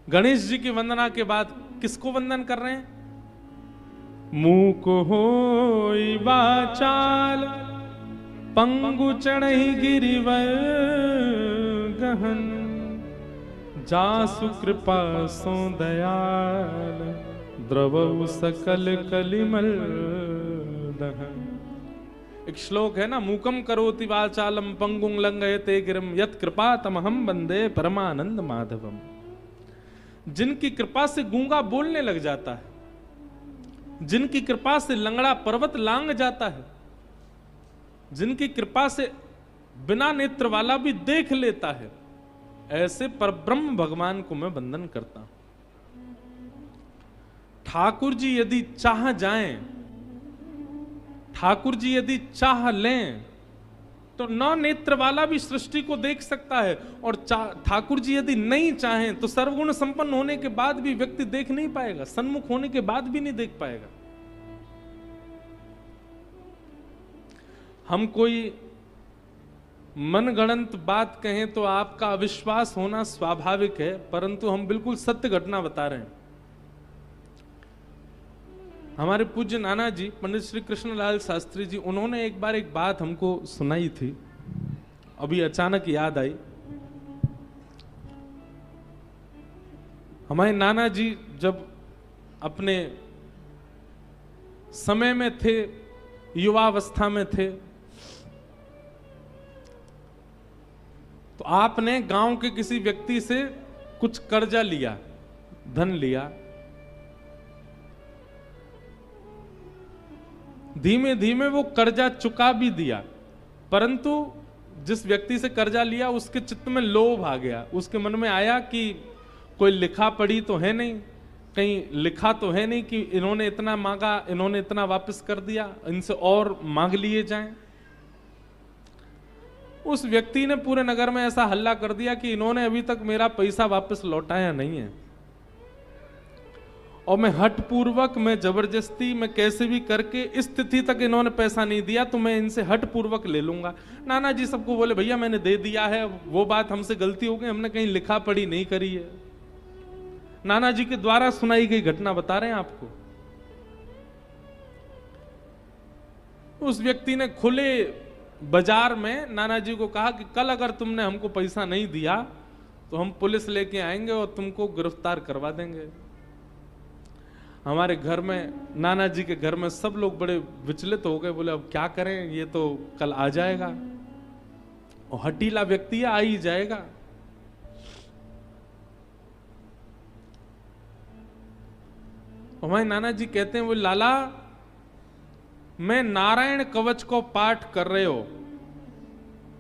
गणेश जी की वंदना के बाद किसको वंदन कर रहे हैं? मूक होई वाचाल पंगु चढ़ई गिरिवर गहन जासु कृपा सो दयाल द्रवउ सकल कलिमल दहन। एक श्लोक है ना, मूकम करोति वाचालम पंगुं लंघयते गिरिम यत् कृपा तमहम वंदे परमानंद माधवम। जिनकी कृपा से गूंगा बोलने लग जाता है, जिनकी कृपा से लंगड़ा पर्वत लांग जाता है, जिनकी कृपा से बिना नेत्र वाला भी देख लेता है, ऐसे परब्रह्म भगवान को मैं वंदन करता हूं। ठाकुर जी यदि चाह जाएं, ठाकुर जी यदि चाह लें तो नौ नेत्र वाला भी सृष्टि को देख सकता है, और ठाकुर जी यदि नहीं चाहें तो सर्वगुण संपन्न होने के बाद भी व्यक्ति देख नहीं पाएगा, सन्मुख होने के बाद भी नहीं देख पाएगा। हम कोई मनगढ़ंत बात कहें तो आपका अविश्वास होना स्वाभाविक है, परंतु हम बिल्कुल सत्य घटना बता रहे हैं। हमारे पूज्य नाना जी पंडित श्री कृष्णलाल शास्त्री जी, उन्होंने एक बार एक बात हमको सुनाई थी, अभी अचानक याद आई। हमारे नाना जी जब अपने समय में थे, युवावस्था में थे, तो आपने गांव के किसी व्यक्ति से कुछ कर्जा लिया, धन लिया। धीमे धीमे वो कर्जा चुका भी दिया, परंतु जिस व्यक्ति से कर्जा लिया उसके चित्त में लोभ आ गया। उसके मन में आया कि कोई लिखा पढ़ी तो है नहीं, कहीं लिखा तो है नहीं कि इन्होंने इतना मांगा, इन्होंने इतना वापस कर दिया, इनसे और मांग लिए जाएं। उस व्यक्ति ने पूरे नगर में ऐसा हल्ला कर दिया कि इन्होंने अभी तक मेरा पैसा वापस लौटाया नहीं है, और मैं हठपूर्वक, मैं जबरदस्ती, मैं कैसे भी करके इस तिथि तक इन्होंने पैसा नहीं दिया तो मैं इनसे हठपूर्वक ले लूंगा। नाना जी सबको बोले भैया मैंने दे दिया है, वो बात हमसे गलती हो गई, हमने कहीं लिखा पढ़ी नहीं करी है। नाना जी के द्वारा सुनाई गई घटना बता रहे हैं आपको। उस व्यक्ति ने खुले बाजार में नाना जी को कहा कि कल अगर तुमने हमको पैसा नहीं दिया तो हम पुलिस लेके आएंगे और तुमको गिरफ्तार करवा देंगे। हमारे घर में, नाना जी के घर में सब लोग बड़े विचलित हो गए, बोले अब क्या करें, ये तो कल आ जाएगा, और हटीला व्यक्ति है, आ ही जाएगा। हमारे नाना जी कहते हैं, वो लाला मैं नारायण कवच को पाठ कर रहे हो,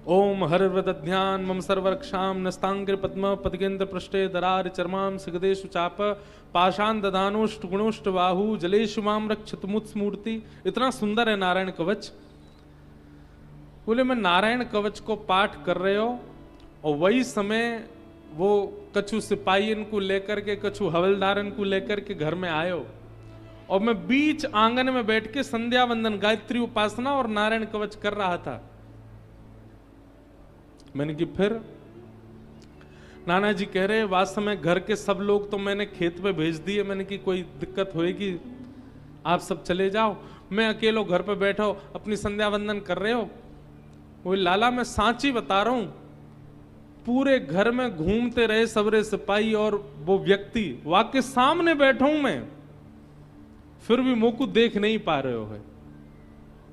ओम हरवद ध्यान मम सर्वरक्षाम नस्तांग्र पद्म पदगेंद्र पृष्ठे दरार चर्माम सिगदेशु चाप पाषाण ददानुष्ट गुणुष्ट बाहु जलेशु माम रक्षत मुत्स्मूर्ति। इतना सुंदर है नारायण कवच। बोले मैं नारायण कवच को पाठ कर रहे हो, और वही समय वो कछु सिपाही को लेकर के, कछु हवलदारन को लेकर के घर में आयो, और मैं बीच आंगन में बैठ के संध्या वंदन, गायत्री उपासना और नारायण कवच कर रहा था। मैंने कि फिर? नाना जी कह रहे वास्तव में घर के सब लोग तो मैंने खेत पे भेज दिए, मैंने कि कोई दिक्कत होएगी आप सब चले जाओ, मैं अकेलो घर पे बैठो अपनी संध्या वंदन कर रहे हो। वो लाला मैं सांची बता रहा हूं, पूरे घर में घूमते रहे सबरे सिपाही और वो व्यक्ति, वाकई सामने बैठा हूं मैं, फिर भी मुंह को देख नहीं पा रहे हो है।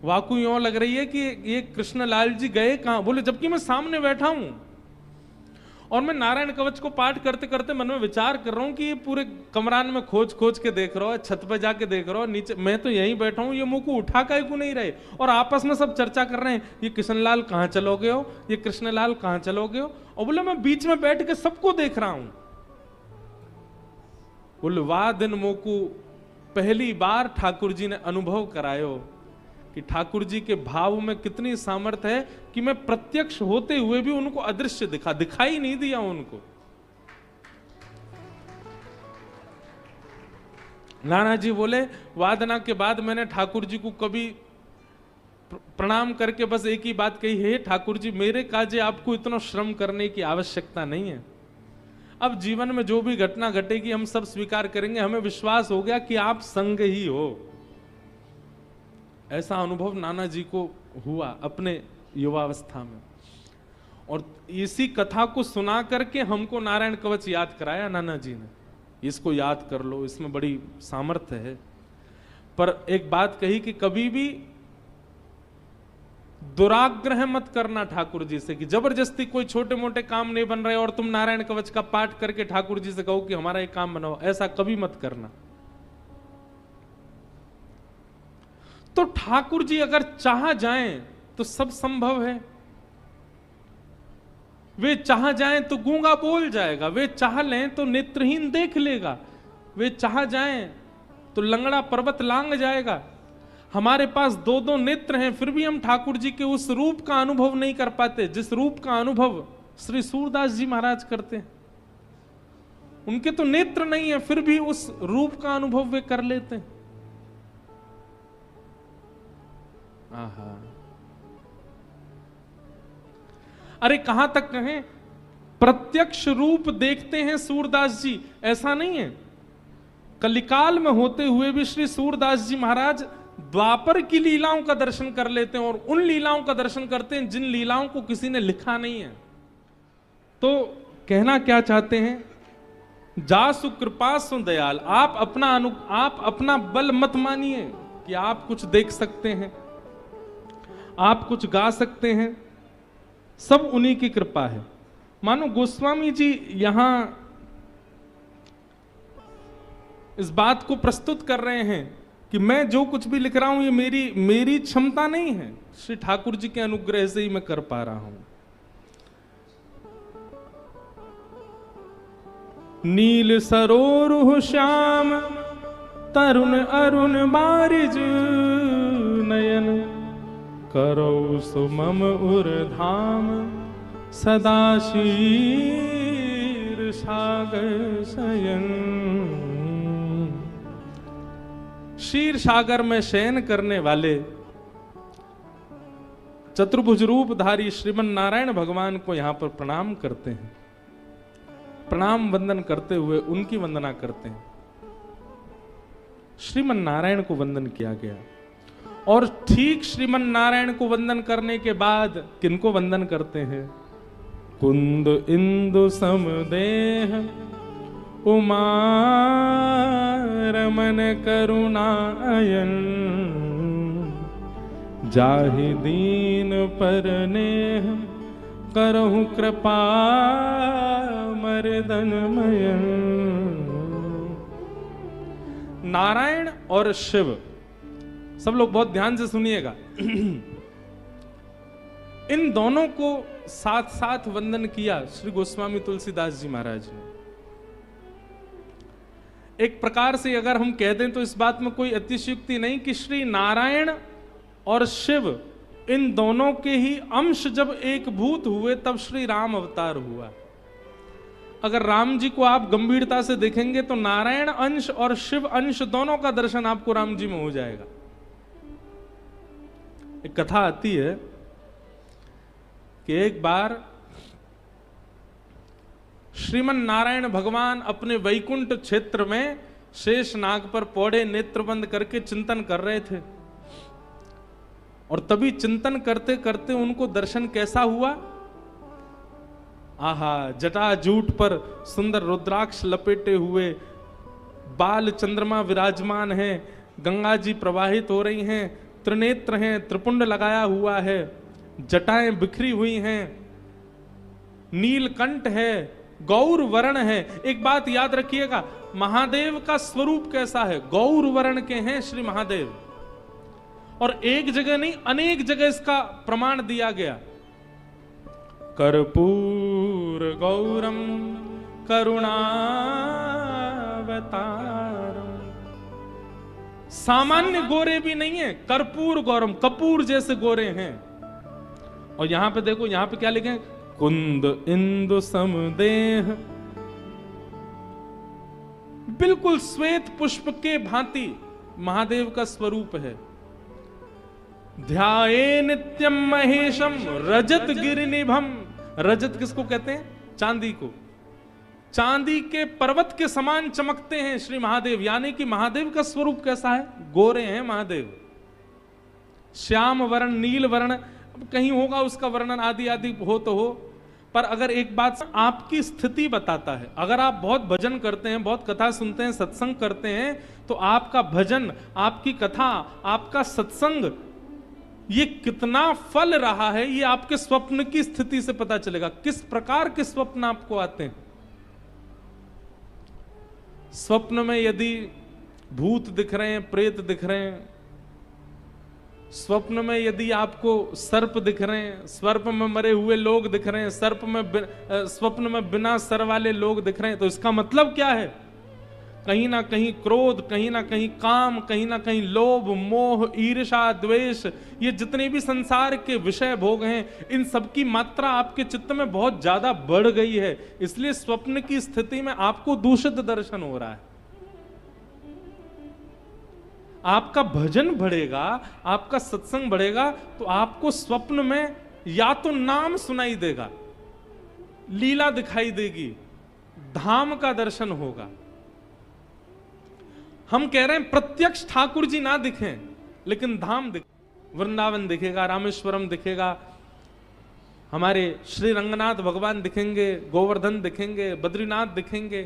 वाकु यूं लग रही है कि ये कृष्णलाल जी गए कहां। बोले जबकि मैं सामने बैठा हूं और मैं नारायण कवच को पाठ करते करते मन में विचार कर रहा हूं कि ये पूरे कमरान में खोज खोज के देख रहा है, छत पे जाके देख रहा है, नीचे मैं तो यहीं बैठा हूं, ये मुंह को उठा काहे को नहीं रहे, और आपस में सब चर्चा कर रहे हैं ये कृष्णलाल कहां चलोगे हो, ये कृष्णलाल कहां चलोगे हो। और बोले मैं बीच में बैठ के सबको देख रहा हूं। बोले वाह दिन मोकू पहली बार ठाकुर जी ने अनुभव करायो कि ठाकुर जी के भाव में कितनी सामर्थ्य है कि मैं प्रत्यक्ष होते हुए भी उनको अदृश्य दिखाई नहीं दिया उनको। नाना जी बोले वादना के बाद मैंने ठाकुर जी को कभी प्रणाम करके बस एक ही बात कही है, ठाकुर जी मेरे काजे आपको इतना श्रम करने की आवश्यकता नहीं है, अब जीवन में जो भी घटना घटेगी हम सब स्वीकार करेंगे, हमें विश्वास हो गया कि आप संग ही हो। ऐसा अनुभव नाना जी को हुआ अपने युवावस्था में, और इसी कथा को सुना करके हमको नारायण कवच याद कराया नाना जी ने। इसको याद कर लो, इसमें बड़ी सामर्थ्य है। पर एक बात कही कि कभी भी दुराग्रह मत करना ठाकुर जी से, कि जबरदस्ती कोई छोटे मोटे काम नहीं बन रहे और तुम नारायण कवच का पाठ करके ठाकुर जी से कहो कि हमारा एक काम बनाओ, ऐसा कभी मत करना। तो ठाकुर जी अगर चाह जाएं तो सब संभव है। वे चाह जाएं तो गूंगा बोल जाएगा, वे चाह लें तो नेत्रहीन देख लेगा, वे चाह जाएं तो लंगड़ा पर्वत लांग जाएगा। हमारे पास दो दो नेत्र हैं, फिर भी हम ठाकुर जी के उस रूप का अनुभव नहीं कर पाते जिस रूप का अनुभव श्री सूरदास जी महाराज करते हैं। उनके तो नेत्र नहीं है, फिर भी उस रूप का अनुभव वे कर लेते हैं। आहा, अरे कहां तक कहें, प्रत्यक्ष रूप देखते हैं सूरदास जी, ऐसा नहीं है। कलिकाल में होते हुए भी श्री सूरदास जी महाराज द्वापर की लीलाओं का दर्शन कर लेते हैं, और उन लीलाओं का दर्शन करते हैं जिन लीलाओं को किसी ने लिखा नहीं है। तो कहना क्या चाहते हैं, जासु कृपा सु दयाल। आप अपना बल मत मानिए कि आप कुछ देख सकते हैं, आप कुछ गा सकते हैं, सब उन्हीं की कृपा है। मानो गोस्वामी जी यहां इस बात को प्रस्तुत कर रहे हैं कि मैं जो कुछ भी लिख रहा हूं ये मेरी क्षमता नहीं है, श्री ठाकुर जी के अनुग्रह से ही मैं कर पा रहा हूं। नील सरोरुह श्याम तरुण अरुण बारिज नयन, करो सुमम उर्धाम सदा शीर सागर शयन। शीर सागर में शयन करने वाले चतुर्भुज रूपधारी श्रीमन नारायण भगवान को यहां पर प्रणाम करते हैं। प्रणाम वंदन करते हुए उनकी वंदना करते हैं। श्रीमन नारायण को वंदन किया गया, और ठीक श्रीमन नारायण को वंदन करने के बाद किनको वंदन करते हैं, कुंद इंदु समदेह उमा रमन करुणा अयन, जाहि दीन पर नेह करहु कृपा मर्दन मयन। नारायण और शिव, सब लोग बहुत ध्यान से सुनिएगा, इन दोनों को साथ साथ वंदन किया श्री गोस्वामी तुलसीदास जी महाराज ने। एक प्रकार से अगर हम कह दें तो इस बात में कोई अतिशयोक्ति नहीं कि श्री नारायण और शिव इन दोनों के ही अंश जब एक भूत हुए तब श्री राम अवतार हुआ। अगर राम जी को आप गंभीरता से देखेंगे तो नारायण अंश और शिव अंश दोनों का दर्शन आपको राम जी में हो जाएगा। एक कथा आती है कि एक बार श्रीमन नारायण भगवान अपने वैकुंठ क्षेत्र में शेष नाग पर पौड़े नेत्र बंद करके चिंतन कर रहे थे, और तभी चिंतन करते करते उनको दर्शन कैसा हुआ, आहा, जटाजूट पर सुंदर रुद्राक्ष लपेटे हुए बाल चंद्रमा विराजमान हैं, गंगा जी प्रवाहित हो रही हैं, त्रिनेत्र हैं, त्रिपुंड लगाया हुआ है, जटाएं बिखरी हुई हैं, नीलकंठ है, गौर वर्ण है। एक बात याद रखिएगा, महादेव का स्वरूप कैसा है, गौर वर्ण के हैं श्री महादेव, और एक जगह नहीं अनेक जगह इसका प्रमाण दिया गया। कर्पूर गौरम करुणावतारम, सामान्य गोरे भी नहीं है, कर्पूर गौरम, कपूर जैसे गोरे हैं। और यहां पे देखो, यहां पे क्या लिखे, कुंद इंदु समदेह, बिल्कुल श्वेत पुष्प के भांति महादेव का स्वरूप है। ध्याये नित्यम महेशम रजत गिरिनिभम, रजत किसको कहते हैं, चांदी को, चांदी के पर्वत के समान चमकते हैं श्री महादेव। यानी कि महादेव का स्वरूप कैसा है? गोरे हैं महादेव, श्याम वर्ण, नील वर्ण। अब कहीं होगा उसका वर्णन आदि आदि हो तो हो, पर अगर एक बात आपकी स्थिति बताता है, अगर आप बहुत भजन करते हैं, बहुत कथा सुनते हैं, सत्संग करते हैं, तो आपका भजन, आपकी कथा, आपका सत्संग ये कितना फल रहा है, ये आपके स्वप्न की स्थिति से पता चलेगा। किस प्रकार के स्वप्न आपको आते हैं? स्वप्न में यदि भूत दिख रहे हैं, प्रेत दिख रहे हैं, स्वप्न में यदि आपको सर्प दिख रहे हैं, सर्प में मरे हुए लोग दिख रहे हैं, स्वप्न में बिना सर वाले लोग दिख रहे हैं, तो इसका मतलब क्या है? कहीं ना कहीं क्रोध, कहीं ना कहीं काम, कहीं ना कहीं लोभ, मोह, ईर्षा, द्वेष, ये जितने भी संसार के विषय भोग हैं, इन सब की मात्रा आपके चित्त में बहुत ज्यादा बढ़ गई है। इसलिए स्वप्न की स्थिति में आपको दूषित दर्शन हो रहा है। आपका भजन बढ़ेगा, आपका सत्संग बढ़ेगा, तो आपको स्वप्न में या तो नाम सुनाई देगा, लीला दिखाई देगी, धाम का दर्शन होगा। हम कह रहे हैं प्रत्यक्ष ठाकुर जी ना दिखें, लेकिन धाम दिखे, वृंदावन दिखेगा, रामेश्वरम दिखेगा, हमारे श्री रंगनाथ भगवान दिखेंगे, गोवर्धन दिखेंगे, बद्रीनाथ दिखेंगे।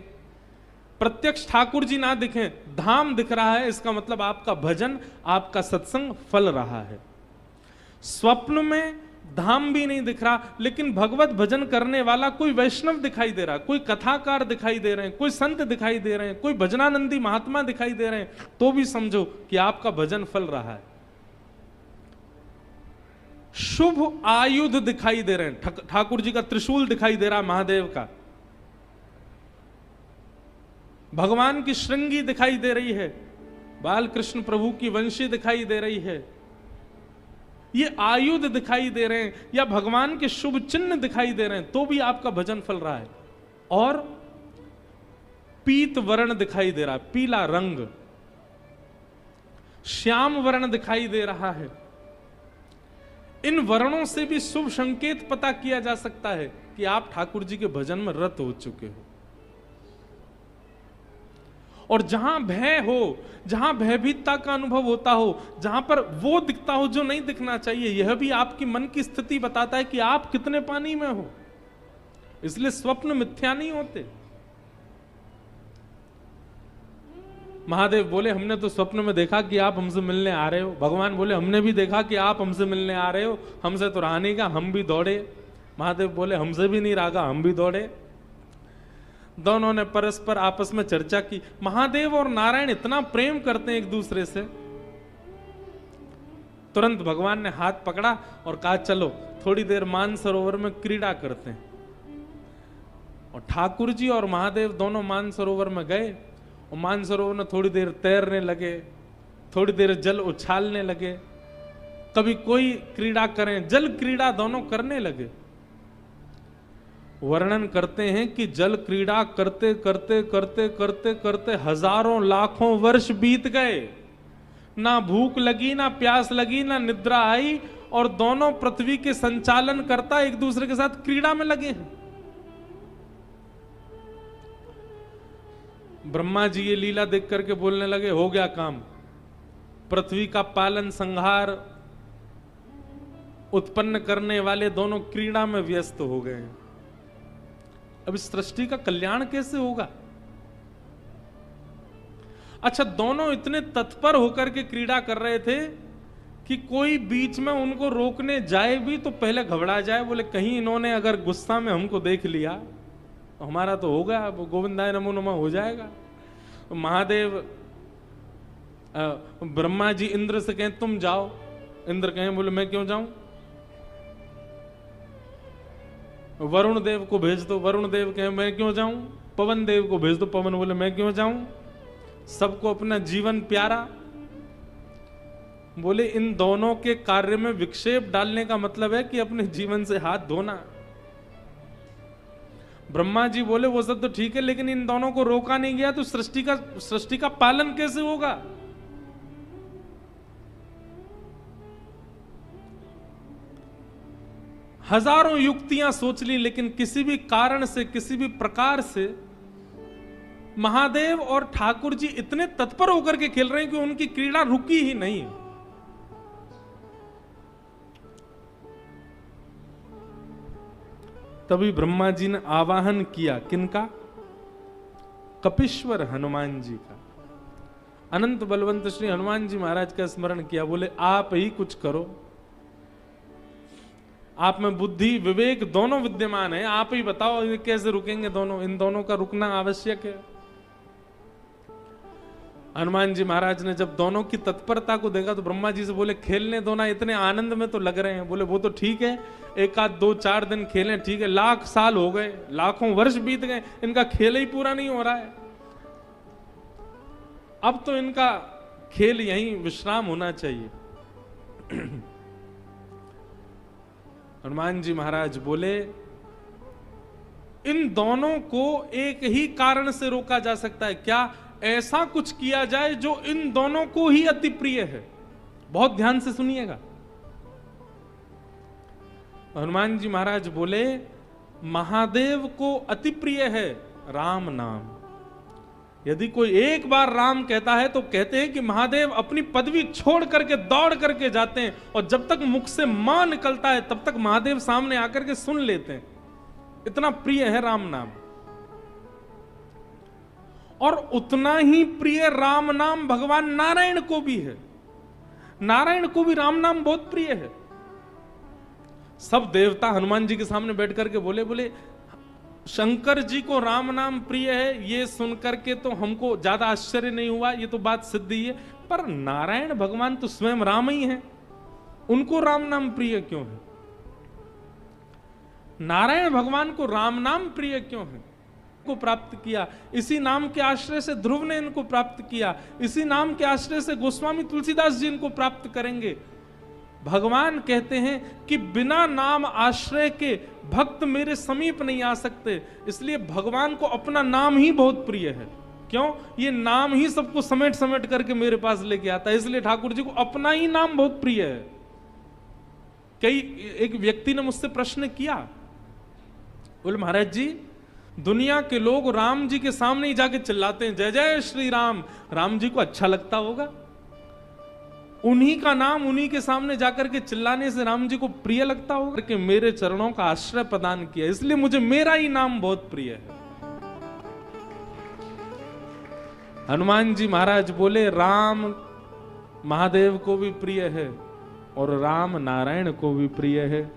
प्रत्यक्ष ठाकुर जी ना दिखें, धाम दिख रहा है, इसका मतलब आपका भजन, आपका सत्संग फल रहा है। स्वप्न में धाम भी नहीं दिख रहा, लेकिन भगवत भजन करने वाला कोई वैष्णव दिखाई दे रहा है, कोई कथाकार दिखाई दे रहे हैं, कोई संत दिखाई दे रहे हैं, कोई भजनानंदी महात्मा दिखाई दे रहे हैं, तो भी समझो कि आपका भजन फल रहा है। शुभ आयुध दिखाई दे रहे हैं, ठाकुर जी का त्रिशूल दिखाई दे रहा है, महादेव का, भगवान की श्रृंगी दिखाई दे रही है, बाल कृष्ण प्रभु की वंशी दिखाई दे रही है, ये आयुध दिखाई दे रहे हैं, या भगवान के शुभ चिन्ह दिखाई दे रहे हैं, तो भी आपका भजन फल रहा है। और पीत वर्ण दिखाई दे रहा है, पीला रंग, श्याम वर्ण दिखाई दे रहा है। इन वर्णों से भी शुभ संकेत पता किया जा सकता है कि आप ठाकुर जी के भजन में रत हो चुके हो। और जहां भय हो, जहां भयभीतता का अनुभव होता हो, जहां पर वो दिखता हो जो नहीं दिखना चाहिए, यह भी आपकी मन की स्थिति बताता है कि आप कितने पानी में हो। इसलिए स्वप्न मिथ्या नहीं होते। महादेव बोले हमने तो स्वप्न में देखा कि आप हमसे मिलने आ रहे हो। भगवान बोले हमने भी देखा कि आप हमसे मिलने आ रहे हो, हमसे तो रहा नहीं का, हम भी दौड़े। महादेव बोले हमसे भी नहीं रहा, हम भी दौड़े। दोनों ने परस्पर आपस में चर्चा की। महादेव और नारायण इतना प्रेम करते हैं एक दूसरे से। तुरंत भगवान ने हाथ पकड़ा और कहा चलो थोड़ी देर मानसरोवर में क्रीड़ा करते हैं। और ठाकुर जी और महादेव दोनों मानसरोवर में गए और मानसरोवर में थोड़ी देर तैरने लगे, थोड़ी देर जल उछालने लगे, कभी कोई क्रीड़ा करें, जल क्रीड़ा दोनों करने लगे। वर्णन करते हैं कि जल क्रीड़ा करते करते करते करते करते हजारों लाखों वर्ष बीत गए, ना भूख लगी, ना प्यास लगी, ना निद्रा आई, और दोनों पृथ्वी के संचालन करता एक दूसरे के साथ क्रीड़ा में लगे हैं। ब्रह्मा जी ये लीला देख करके बोलने लगे हो गया काम, पृथ्वी का पालन संहार उत्पन्न करने वाले दोनों क्रीड़ा में व्यस्त हो गए हैं। अब इस सृष्टि का कल्याण कैसे होगा? अच्छा, दोनों इतने तत्पर होकर के क्रीड़ा कर रहे थे कि कोई बीच में उनको रोकने जाए भी तो पहले घबरा जाए, बोले कहीं इन्होंने अगर गुस्सा में हमको देख लिया तो हमारा तो होगा, अब गोविंदाय नमो नमः हो जाएगा। तो महादेव ब्रह्मा जी इंद्र से कहें तुम जाओ, इंद्र कहें बोले मैं क्यों जाऊं? वरुण देव को भेज दो, वरुण देव कहे मैं क्यों जाऊं? पवन देव को भेज दो, पवन बोले मैं क्यों जाऊं? सबको अपना जीवन प्यारा। बोले इन दोनों के कार्य में विक्षेप डालने का मतलब है कि अपने जीवन से हाथ धोना। ब्रह्मा जी बोले वो सब तो ठीक है, लेकिन इन दोनों को रोका नहीं गया तो सृष्टि का पालन कैसे होगा? हजारों युक्तियां सोच ली, लेकिन किसी भी कारण से, किसी भी प्रकार से महादेव और ठाकुर जी इतने तत्पर होकर के खेल रहे हैं कि उनकी क्रीड़ा रुकी ही नहीं। तभी ब्रह्मा जी ने आवाहन किया, किनका? कपीश्वर हनुमान जी का। अनंत बलवंत श्री हनुमान जी महाराज का स्मरण किया, बोले आप ही कुछ करो, आप में बुद्धि विवेक दोनों विद्यमान है, आप ही बताओ ये कैसे रुकेंगे दोनों, इन दोनों का रुकना आवश्यक है। हनुमान जी महाराज ने जब दोनों की तत्परता को देखा तो ब्रह्मा जी से बोले खेलने दो ना, इतने आनंद में तो लग रहे हैं। बोले वो तो ठीक है, एक आध 2-4 दिन खेलें, ठीक है, लाख साल हो गए, लाखों वर्ष बीत गए, इनका खेल ही पूरा नहीं हो रहा है, अब तो इनका खेल यहीं विश्राम होना चाहिए। हनुमान जी महाराज बोले इन दोनों को एक ही कारण से रोका जा सकता है, क्या? ऐसा कुछ किया जाए जो इन दोनों को ही अति प्रिय है। बहुत ध्यान से सुनिएगा। हनुमान जी महाराज बोले महादेव को अति प्रिय है राम नाम। यदि कोई एक बार राम कहता है तो कहते हैं कि महादेव अपनी पदवी छोड़ करके दौड़ करके जाते हैं, और जब तक मुख से मां निकलता है तब तक महादेव सामने आकर के सुन लेते हैं, इतना प्रिय है राम नाम। और उतना ही प्रिय राम नाम भगवान नारायण को भी है। नारायण को भी राम नाम बहुत प्रिय है। सब देवता हनुमान जी के सामने बैठ करके बोले शंकर जी को राम नाम प्रिय है, ये सुनकर के तो हमको ज्यादा आश्चर्य नहीं हुआ, ये तो बात सिद्ध ही है, पर नारायण भगवान तो स्वयं राम ही है, उनको राम नाम प्रिय क्यों है? नारायण भगवान को राम नाम प्रिय क्यों है? को प्राप्त किया, इसी नाम के आश्रय से ध्रुव ने इनको प्राप्त किया, इसी नाम के आश्रय से गोस्वामी तुलसीदास जी इनको प्राप्त करेंगे। भगवान कहते हैं कि बिना नाम आश्रय के भक्त मेरे समीप नहीं आ सकते, इसलिए भगवान को अपना नाम ही बहुत प्रिय है। क्यों? ये नाम ही सबको समेट समेट करके मेरे पास लेके आता है, इसलिए ठाकुर जी को अपना ही नाम बहुत प्रिय है। एक व्यक्ति ने मुझसे प्रश्न किया, बोले महाराज जी दुनिया के लोग राम जी के सामने ही जाके चिल्लाते हैं जय जय श्री राम, राम जी को अच्छा लगता होगा? उन्हीं का नाम उन्हीं के सामने जाकर के चिल्लाने से राम जी को प्रिय लगता होगा? कि मेरे चरणों का आश्रय प्रदान किया, इसलिए मुझे मेरा ही नाम बहुत प्रिय है। हनुमान जी महाराज बोले राम महादेव को भी प्रिय है और राम नारायण को भी प्रिय है।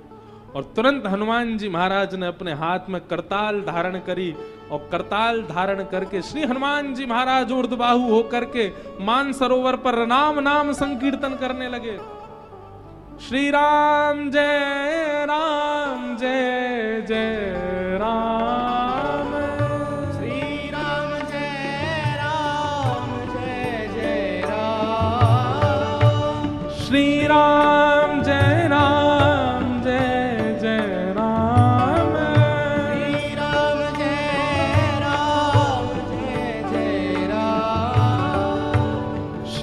और तुरंत हनुमान जी महाराज ने अपने हाथ में करताल धारण करी, और करताल धारण करके श्री हनुमान जी महाराज ऊर्ध्वबाहु होकर के मान सरोवर पर राम नाम संकीर्तन करने लगे। श्री राम जय राम जय जय राम, श्री राम जय राम जय जय राम, श्री राम जय राम जय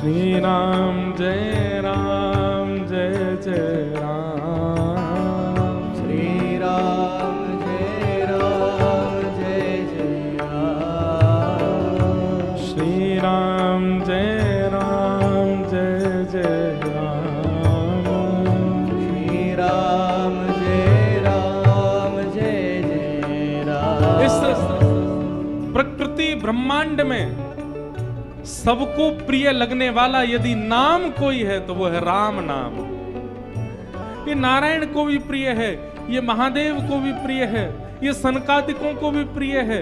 श्री राम जय राम जय जय राम, श्री राम जय राम जय जय राम, श्री राम जय राम जय जय राम, श्री राम जय राम जय जय राम। इस प्रकृति ब्रह्मांड में सबको प्रिय लगने वाला यदि नाम कोई है तो वो है राम नाम। ये नारायण को भी प्रिय है, ये महादेव को भी प्रिय है, ये सनकादिकों को भी प्रिय है,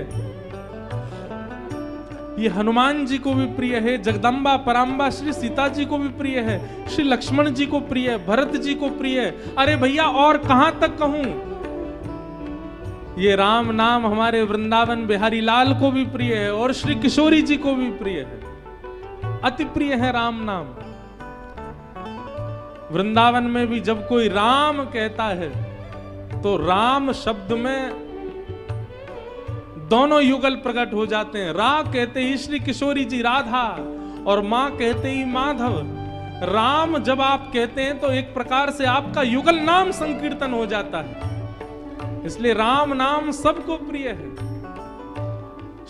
ये हनुमान जी को भी प्रिय है, जगदम्बा पराम्बा श्री सीता जी को भी प्रिय है, श्री लक्ष्मण जी को प्रिय है, भरत जी को प्रिय है। अरे भैया और कहां तक कहूं, ये राम नाम हमारे वृंदावन बिहारी लाल को भी प्रिय है और श्री किशोरी जी को भी प्रिय है, अति प्रिय है राम नाम। वृंदावन में भी जब कोई राम कहता है तो राम शब्द में दोनों युगल प्रकट हो जाते हैं। रा कहते ही श्री किशोरी जी राधा और मां कहते ही माधव। राम जब आप कहते हैं तो एक प्रकार से आपका युगल नाम संकीर्तन हो जाता है, इसलिए राम नाम सबको प्रिय है।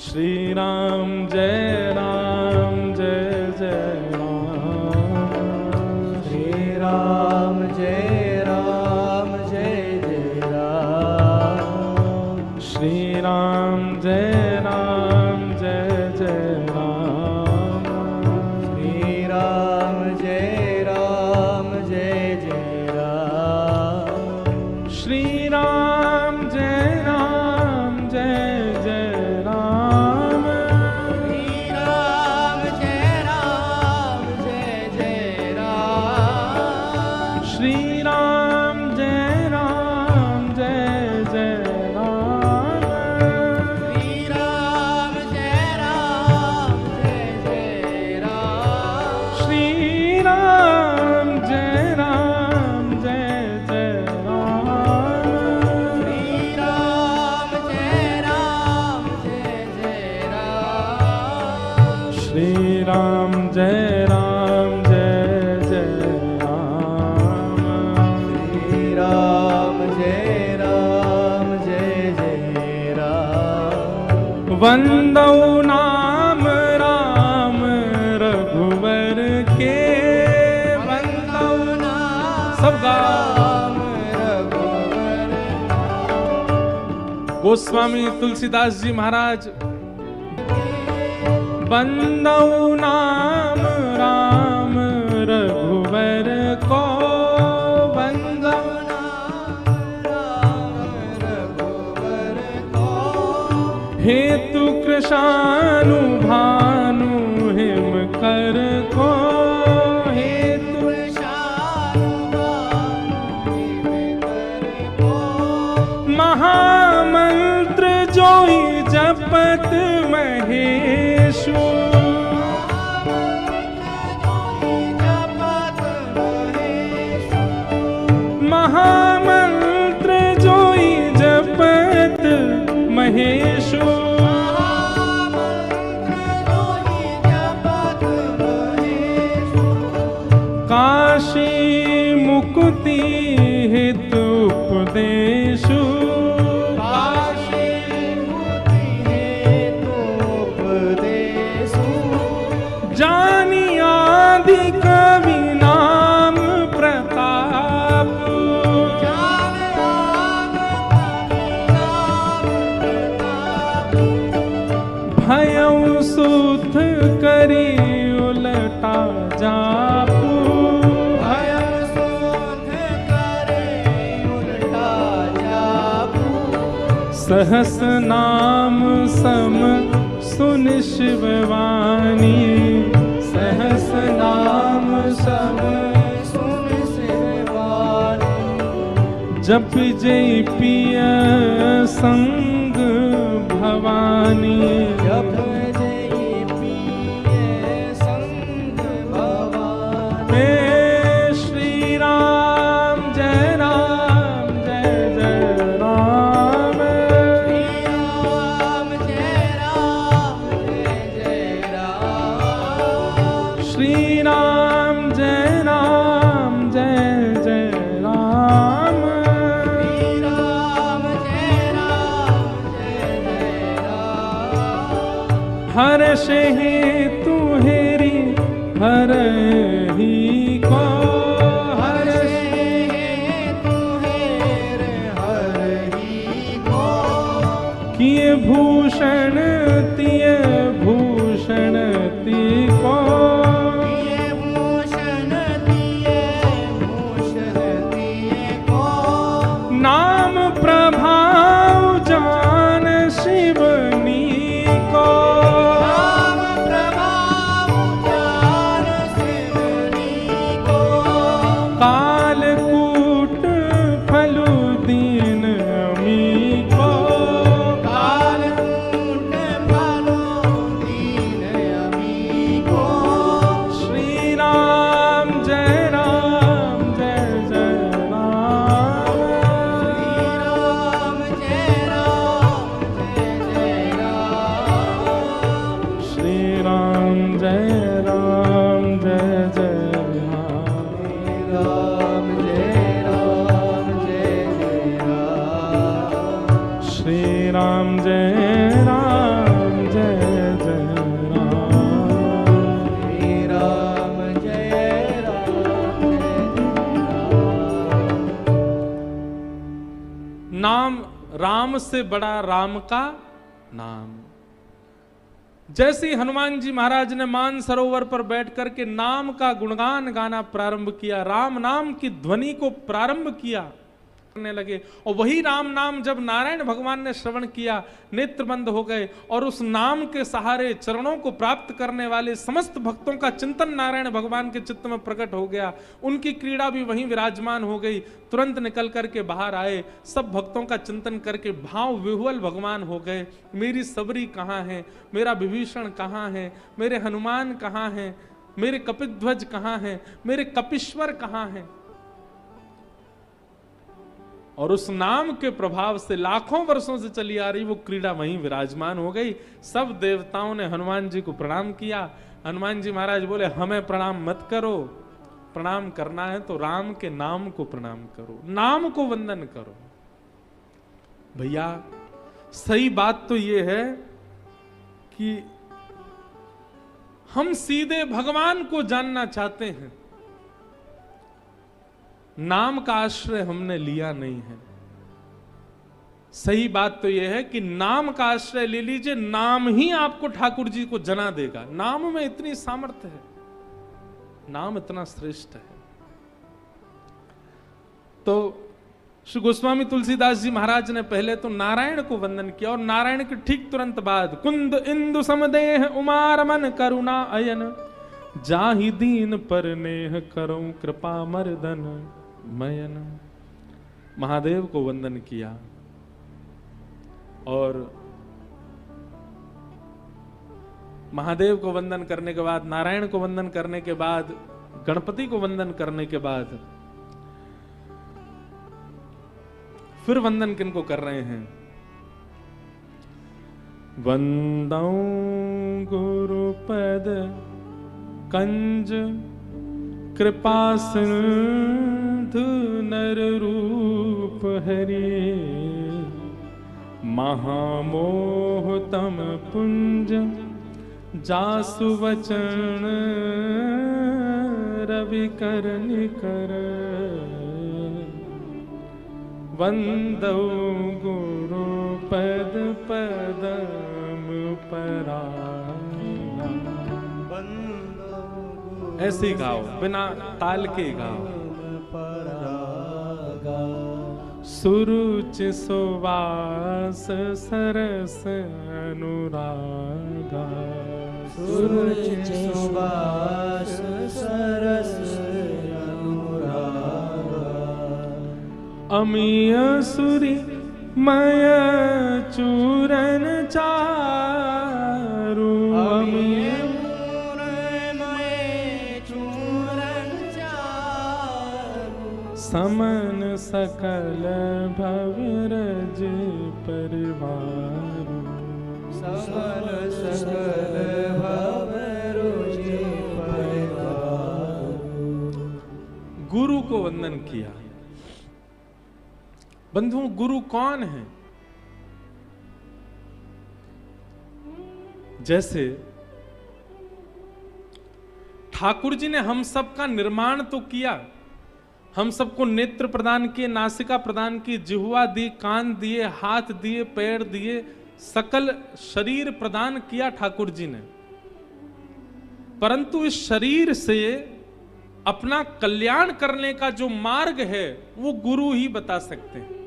श्री राम जय जय राम। श्री राम जय जय राम। श्री राम जय जय राम। श्री राम जय जय राम। श्री राम जय जय राम। श्री राम जय जय राम। श्री राम जय जय राम। श्री राम जय जय राम। श्री राम जय जय राम। श्री राम जय राम। श्री राम जय जय राम। श्री राम जय जय राम। वंदौ नाम राम रघुवर के। वंदौ सब गाओ। रघुवर गोस्वामी तुलसीदास जी महाराज। वंदौ नाम राम रघुवर को। वंदौ रघुवर को। हेतु कृशानु भानु हिम कर को। हेतु महामंत्र जोई जपत महेशु। महामंत्र जोई जपत महेशु। काशी मुक्ति हेतु उपदेशु। जानी आदि कवि नाम प्रताप। भयउ सुध करी उलटा जापू। सहस नाम सम सुन शिववाणी। सहस नाम सम सुन शिववाणी। जप जय पिय संग भवानी। जप जय पिय संग भवानी। हे श्री राम जय जय राम। श्री राम जय जय राम। श्री राम जय जय राम। श्री राम जय जय राम। हर्ष हेतु हेरी हरहि को। हर्ष हेतु हरहि को। किए भूषण तिय भूषण ति को। भूषण दिए को। नाम प्रभाव जान शिवनी को। नाम प्रभाव जान शिवनी से बड़ा राम का नाम। जैसे ही हनुमान जी महाराज ने मानसरोवर पर बैठ करके नाम का गुणगान गाना प्रारंभ किया, राम नाम की ध्वनि को प्रारंभ किया करने लगे, और वही राम नाम जब नारायण भगवान ने श्रवण किया, नेत्र बंद हो गए, और उस नाम के सहारे चरणों को प्राप्त करने वाले समस्त भक्तों का चिंतन नारायण भगवान के चित्त में प्रकट हो गया। उनकी क्रीड़ा भी वहीं विराजमान हो गई। तुरंत निकल करके बाहर आए, सब भक्तों का चिंतन करके भाव विह्वल भगवान हो गए। मेरी सबरी कहाँ है, मेरा विभीषण कहाँ है, मेरे हनुमान कहाँ हैं, मेरे कपिध्वज कहाँ हैं, मेरे कपीश्वर कहाँ हैं। और उस नाम के प्रभाव से लाखों वर्षों से चली आ रही वो क्रीड़ा वहीं विराजमान हो गई। सब देवताओं ने हनुमान जी को प्रणाम किया। हनुमान जी महाराज बोले, हमें प्रणाम मत करो, प्रणाम करना है तो राम के नाम को प्रणाम करो, नाम को वंदन करो। भैया सही बात तो ये है कि हम सीधे भगवान को जानना चाहते हैं, नाम का आश्रय हमने लिया नहीं है। सही बात तो यह है कि नाम का आश्रय ले लीजिए, नाम ही आपको ठाकुर जी को जना देगा। नाम में इतनी सामर्थ्य है, नाम इतना श्रेष्ठ है। तो श्री गोस्वामी तुलसीदास जी महाराज ने पहले तो नारायण को वंदन किया, और नारायण के ठीक तुरंत बाद कुंद इंदु समदेह उमारमन करुणा अयन, जाहि दीन पर नेह करो कृपा मर्दन मयन। महादेव को वंदन किया, और महादेव को वंदन करने के बाद, नारायण को वंदन करने के बाद, गणपति को वंदन करने के बाद फिर वंदन किनको कर रहे हैं? वंदौ गुरुपद कंज कृपा सिंधु नर रूप हरि, महामोह तम पुंज जासु वचन रवि कर निकर, वंदौ गुरु पद पदम परा। ऐसे ही गाओ, बिना ताल के गाओ। सुरुचि सुवास सरस अनुरागा, सुरुचि सुवास सरस अनुरागा, अमीय सुरी मय चूरन चारु, अमीय समन सकल भवरज परिवार, समन सकल भवरज परिवार। गुरु को वंदन किया। बंधुओं, गुरु कौन है? जैसे ठाकुर जी ने हम सब का निर्माण तो किया, हम सबको नेत्र प्रदान किए, नासिका प्रदान की, जिह्वा दी, कान दिए, हाथ दिए, पैर दिए, सकल शरीर प्रदान किया ठाकुर जी ने। परंतु इस शरीर से अपना कल्याण करने का जो मार्ग है वो गुरु ही बता सकते हैं।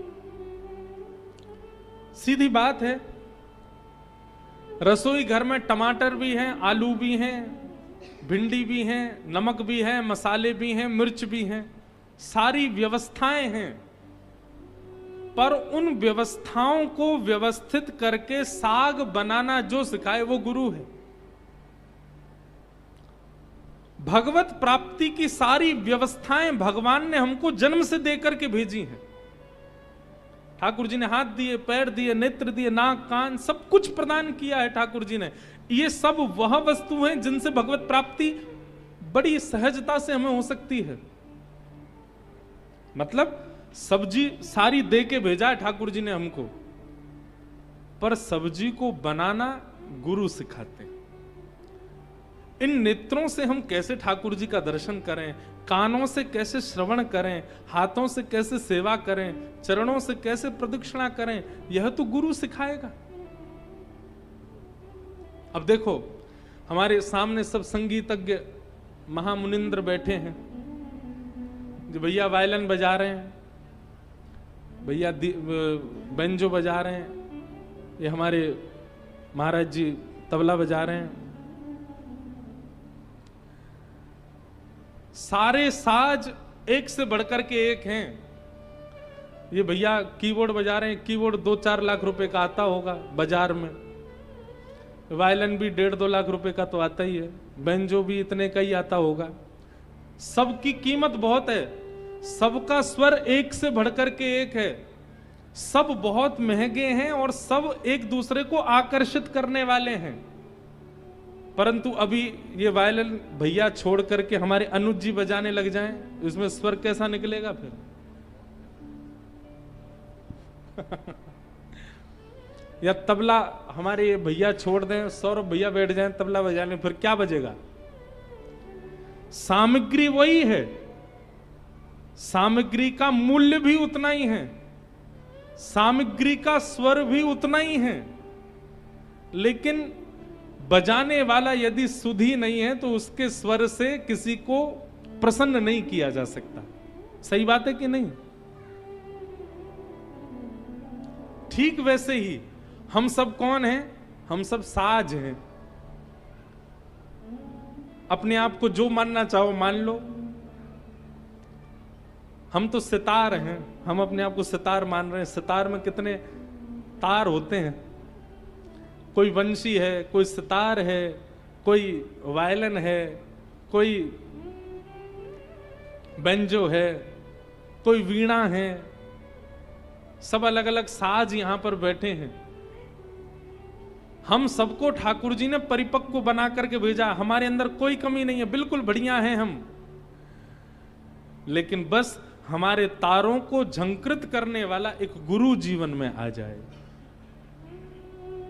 सीधी बात है, रसोई घर में टमाटर भी हैं, आलू भी हैं, भिंडी भी हैं, नमक भी है, मसाले भी हैं, मिर्च भी हैं, सारी व्यवस्थाएं हैं, पर उन व्यवस्थाओं को व्यवस्थित करके साग बनाना जो सिखाए वो गुरु है। भगवत प्राप्ति की सारी व्यवस्थाएं भगवान ने हमको जन्म से देकर के भेजी हैं। ठाकुर जी ने हाथ दिए, पैर दिए, नेत्र दिए, नाक, कान, सब कुछ प्रदान किया है ठाकुर जी ने। ये सब वह वस्तु हैं जिनसे भगवत प्राप्ति बड़ी सहजता से हमें हो सकती है। मतलब सब्जी सारी दे के भेजा है ठाकुर जी ने हमको, पर सब्जी को बनाना गुरु सिखाते हैं। इन नेत्रों से हम कैसे ठाकुर जी का दर्शन करें, कानों से कैसे श्रवण करें, हाथों से कैसे सेवा करें, चरणों से कैसे प्रदक्षिणा करें, यह तो गुरु सिखाएगा। अब देखो हमारे सामने सब संगीतज्ञ महामुनिंद्र बैठे हैं, जो भैया वायलिन बजा रहे हैं, भैया बेंजो बजा रहे हैं, ये हमारे महाराज जी तबला बजा रहे हैं। सारे साज एक से बढ़कर के एक हैं। ये भैया कीबोर्ड बजा रहे हैं, कीबोर्ड 2-4 लाख रुपए का आता होगा बाजार में। वायलिन भी 1.5-2 लाख रुपए का तो आता ही है, बेंजो भी इतने का ही आता होगा। सबकी कीमत बहुत है, सबका स्वर एक से बढ़कर के एक है, सब बहुत महंगे हैं और सब एक दूसरे को आकर्षित करने वाले हैं। परंतु अभी ये वायलिन भैया छोड़ करके हमारे अनुज जी बजाने लग जाएं, इसमें स्वर कैसा निकलेगा फिर? या तबला हमारे ये भैया छोड़ दें, सौरभ भैया बैठ जाएं तबला बजाने, फिर क्या बजेगा? सामग्री वही है, सामग्री का मूल्य भी उतना ही है, सामग्री का स्वर भी उतना ही है, लेकिन बजाने वाला यदि सुधी नहीं है तो उसके स्वर से किसी को प्रसन्न नहीं किया जा सकता। सही बात है कि नहीं? ठीक वैसे ही हम सब कौन हैं? हम सब साज हैं। अपने आप को जो मानना चाहो मान लो। हम तो सितार हैं, हम अपने आप को सितार मान रहे हैं। सितार में कितने तार होते हैं? कोई वंशी है, कोई सितार है, कोई वायलिन है, कोई बेंजो है, कोई वीणा है, सब अलग अलग साज यहां पर बैठे हैं। हम सबको ठाकुर जी ने परिपक्व बना करके भेजा, हमारे अंदर कोई कमी नहीं है, बिल्कुल बढ़िया हैं हम। लेकिन बस हमारे तारों को झंकृत करने वाला एक गुरु जीवन में आ जाए।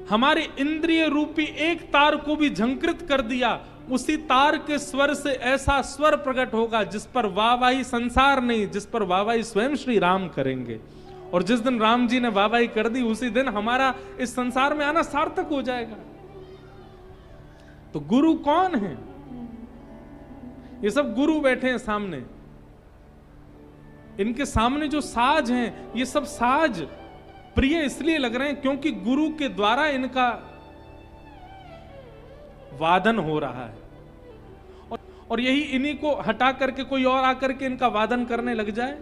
हमारे इंद्रिय रूपी एक तार को भी झंकृत कर दिया, उसी तार के स्वर से ऐसा स्वर प्रकट होगा जिस पर वाहवाही संसार नहीं, जिस पर वाहवाही स्वयं श्री राम करेंगे। और जिस दिन राम जी ने वाहवाही कर दी उसी दिन हमारा इस संसार में आना सार्थक हो जाएगा। तो गुरु कौन है? ये सब गुरु बैठे हैं सामने, इनके सामने जो साज हैं, ये सब साज प्रिय इसलिए लग रहे हैं क्योंकि गुरु के द्वारा इनका वादन हो रहा है। और यही इन्हीं को हटा करके कोई और आकर के इनका वादन करने लग जाए,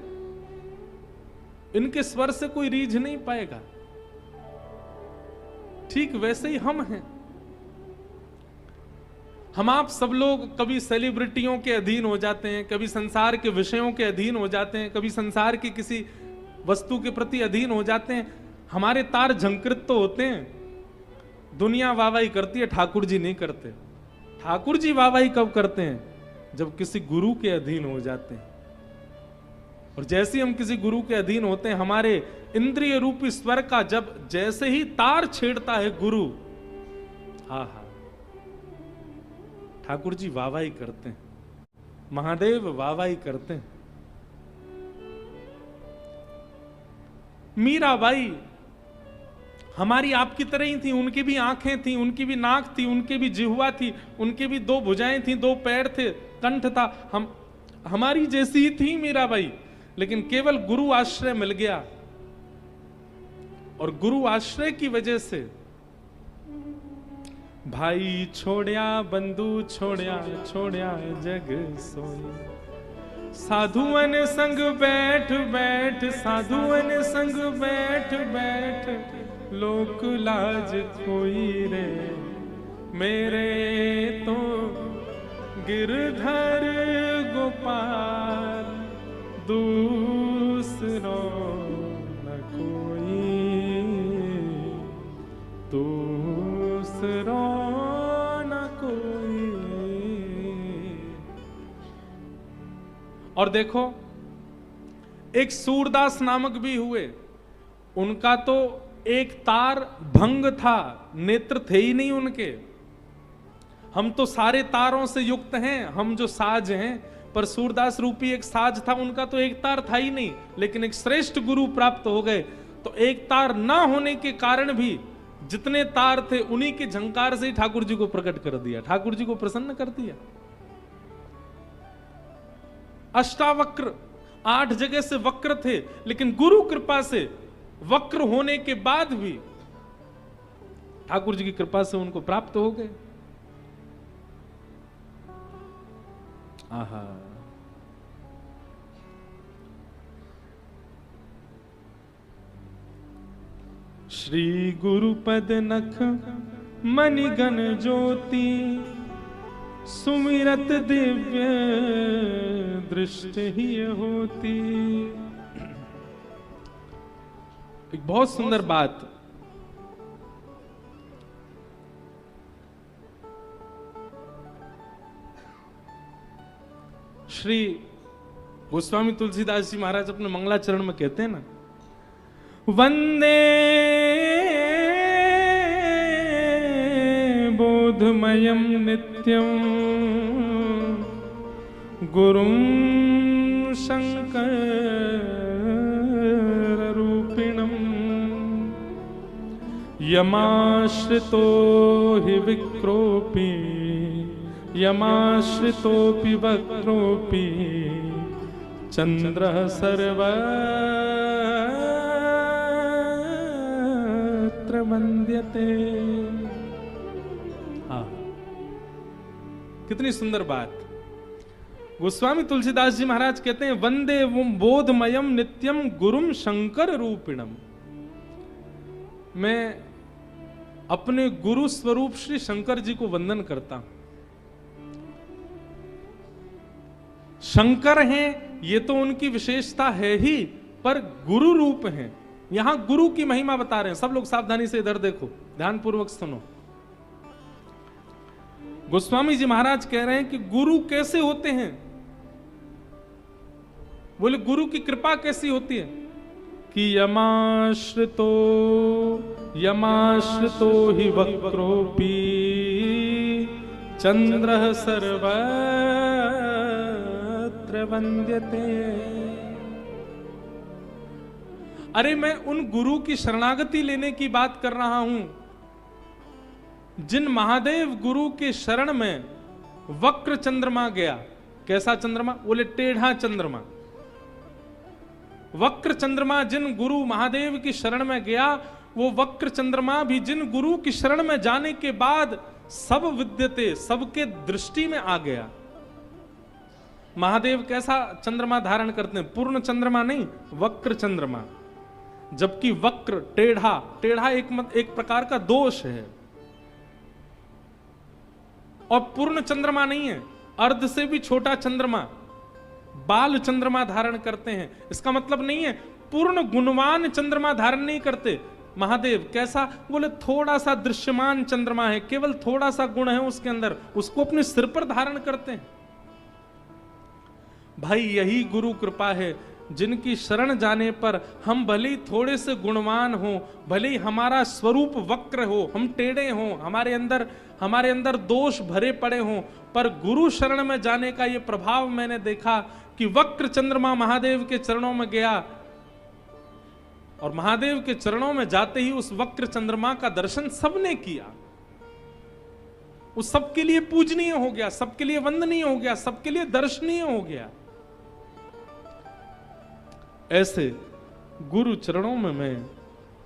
इनके स्वर से कोई रीझ नहीं पाएगा। ठीक वैसे ही हम हैं। हम आप सब लोग कभी सेलिब्रिटियों के अधीन हो जाते हैं, कभी संसार के विषयों के अधीन हो जाते हैं, कभी संसार की किसी वस्तु के प्रति अधीन हो जाते हैं। हमारे तार झंकृत तो होते हैं, दुनिया वाहवाही करती है, ठाकुर जी नहीं करते। ठाकुर जी वाहवाही कब करते हैं? जब किसी गुरु के अधीन हो जाते हैं। और जैसे ही हम किसी गुरु के अधीन होते हैं, हमारे इंद्रिय रूपी स्वर का जब जैसे ही तार छेड़ता है गुरु, हा हा, ठाकुर जी वाहवाही करते हैं, महादेव वाहवाही करते हैं। मीराबाई हमारी आपकी तरह ही थी, उनकी भी आंखें थी, उनकी भी नाक थी, उनकी भी जिह्वा थी, उनकी भी 2 भुजाएं थी, 2 पैर थे, कंठ था। हम हमारी जैसी ही थी मीराबाई, लेकिन केवल गुरु आश्रय मिल गया। और गुरु आश्रय की वजह से भाई छोड़या बंधु छोड़या छोड़या जग सोई, साधुअन संग बैठ बैठ, साधुअन संग बैठ बैठ, लोक लाज खोई रे, मेरे तो गिरधर गोपाल, दूसरो न कोई, दूसरो न कोई। और देखो एक सूरदास नामक भी हुए, उनका तो एक तार भंग था, नेत्र थे ही नहीं उनके, हम तो सारे तारों से युक्त हैं, हम जो साज हैं, पर सूरदास रूपी एक साज था, उनका तो एक तार था ही नहीं, लेकिन एक श्रेष्ठ गुरु प्राप्त हो गए तो एक तार ना होने के कारण भी जितने तार थे उन्हीं के झंकार से ही ठाकुर जी को प्रकट कर दिया, ठाकुर जी को प्रसन्न कर दिया। अष्टावक्र 8 जगह से वक्र थे, लेकिन गुरु कृपा से वक्र होने के बाद भी ठाकुर जी की कृपा से उनको प्राप्त हो गए। आहा, श्री गुरुपद नख मणिगण ज्योति सुमिरत दिव्य दृष्टि ही होती। एक बहुत सुंदर बात, श्री गोस्वामी तुलसीदास जी महाराज अपने मंगलाचरण में कहते हैं ना, वंदे बोधमयं नित्यं गुरुं शंकर रूपिणं यमाश्रितो हि विक्रोपी यमाश्रितोऽपि वक्रोऽपि चंद्रः सर्वत्र वन्द्यते। हाँ, कितनी सुंदर बात। गोस्वामी तुलसीदास जी महाराज कहते हैं, वंदे बोधमयम नित्यम गुरुम शंकर रूपिणम। मैं अपने गुरु स्वरूप श्री शंकर जी को वंदन करता हूं। शंकर हैं, ये तो उनकी विशेषता है ही, पर गुरु रूप हैं। यहां गुरु की महिमा बता रहे हैं। सब लोग सावधानी से इधर देखो, ध्यानपूर्वक सुनो। गोस्वामी जी महाराज कह रहे हैं कि गुरु कैसे होते हैं। बोले गुरु की कृपा कैसी होती है कि यमाश्रितो हि वक्रोपी चंद्रः सर्वत्र वन्द्यते। अरे मैं उन गुरु की शरणागति लेने की बात कर रहा हूं जिन महादेव गुरु के शरण में वक्र चंद्रमा गया। कैसा चंद्रमा? बोले टेढ़ा चंद्रमा। वक्र चंद्रमा जिन गुरु महादेव की शरण में गया, वो वक्र चंद्रमा भी जिन गुरु की शरण में जाने के बाद सब विद्यते, सबके दृष्टि में आ गया। महादेव कैसा चंद्रमा धारण करते हैं? पूर्ण चंद्रमा नहीं, वक्र चंद्रमा। जबकि वक्र टेढ़ा एक प्रकार का दोष है, और पूर्ण चंद्रमा नहीं है, अर्ध से भी छोटा चंद्रमा, बाल चंद्रमा धारण करते हैं। इसका मतलब नहीं है पूर्ण गुणवान चंद्रमा धारण नहीं करते महादेव। कैसा? बोले थोड़ा सा दृश्यमान चंद्रमा है, केवल थोड़ा सा गुण है उसके अंदर, उसको अपने सिर पर धारण करते हैं। भाई यही गुरु कृपा है, जिनकी शरण जाने पर हम भले ही थोड़े से गुणवान हो, भले ही हमारा स्वरूप वक्र हो, हम टेढ़े हो, हमारे अंदर दोष भरे पड़े हो, पर गुरु शरण में जाने का ये प्रभाव मैंने देखा कि वक्र चंद्रमा महादेव के चरणों में गया, और महादेव के चरणों में जाते ही उस वक्र चंद्रमा का दर्शन सबने किया। उस सबके लिए पूजनीय हो गया, सबके लिए वंदनीय हो गया, सबके लिए दर्शनीय हो गया। ऐसे गुरु चरणों में मैं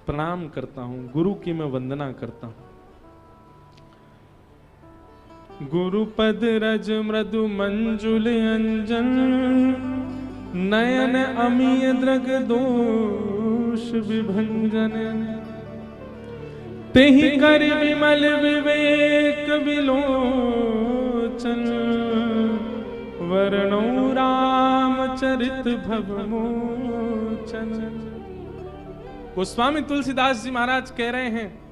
प्रणाम करता हूं, गुरु की मैं वंदना करता हूं। गुरुपद रज मृदु मंजुल अंजन नयन अमीय द्रग दोष विभंजन तेहि कर विमल विवेक विलोचन वर्णो रामचरित भवमोचन। गोस्वामी तुलसीदास जी महाराज कह रहे हैं,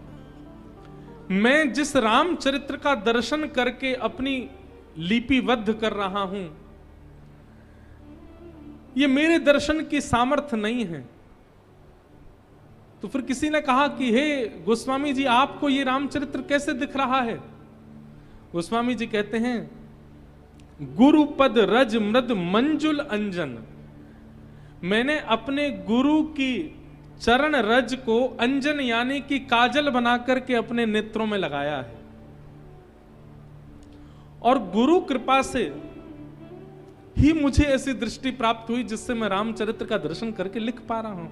मैं जिस रामचरित्र का दर्शन करके अपनी लिपिबद्ध कर रहा हूं, ये मेरे दर्शन की सामर्थ्य नहीं है। तो फिर किसी ने कहा कि हे गोस्वामी जी, आपको ये रामचरित्र कैसे दिख रहा है? गोस्वामी जी कहते हैं गुरुपद रज मृद मंजुल अंजन, मैंने अपने गुरु की चरण रज को अंजन यानी कि काजल बना करके अपने नेत्रों में लगाया है, और गुरु कृपा से ही मुझे ऐसी दृष्टि प्राप्त हुई जिससे मैं रामचरित्र का दर्शन करके लिख पा रहा हूं।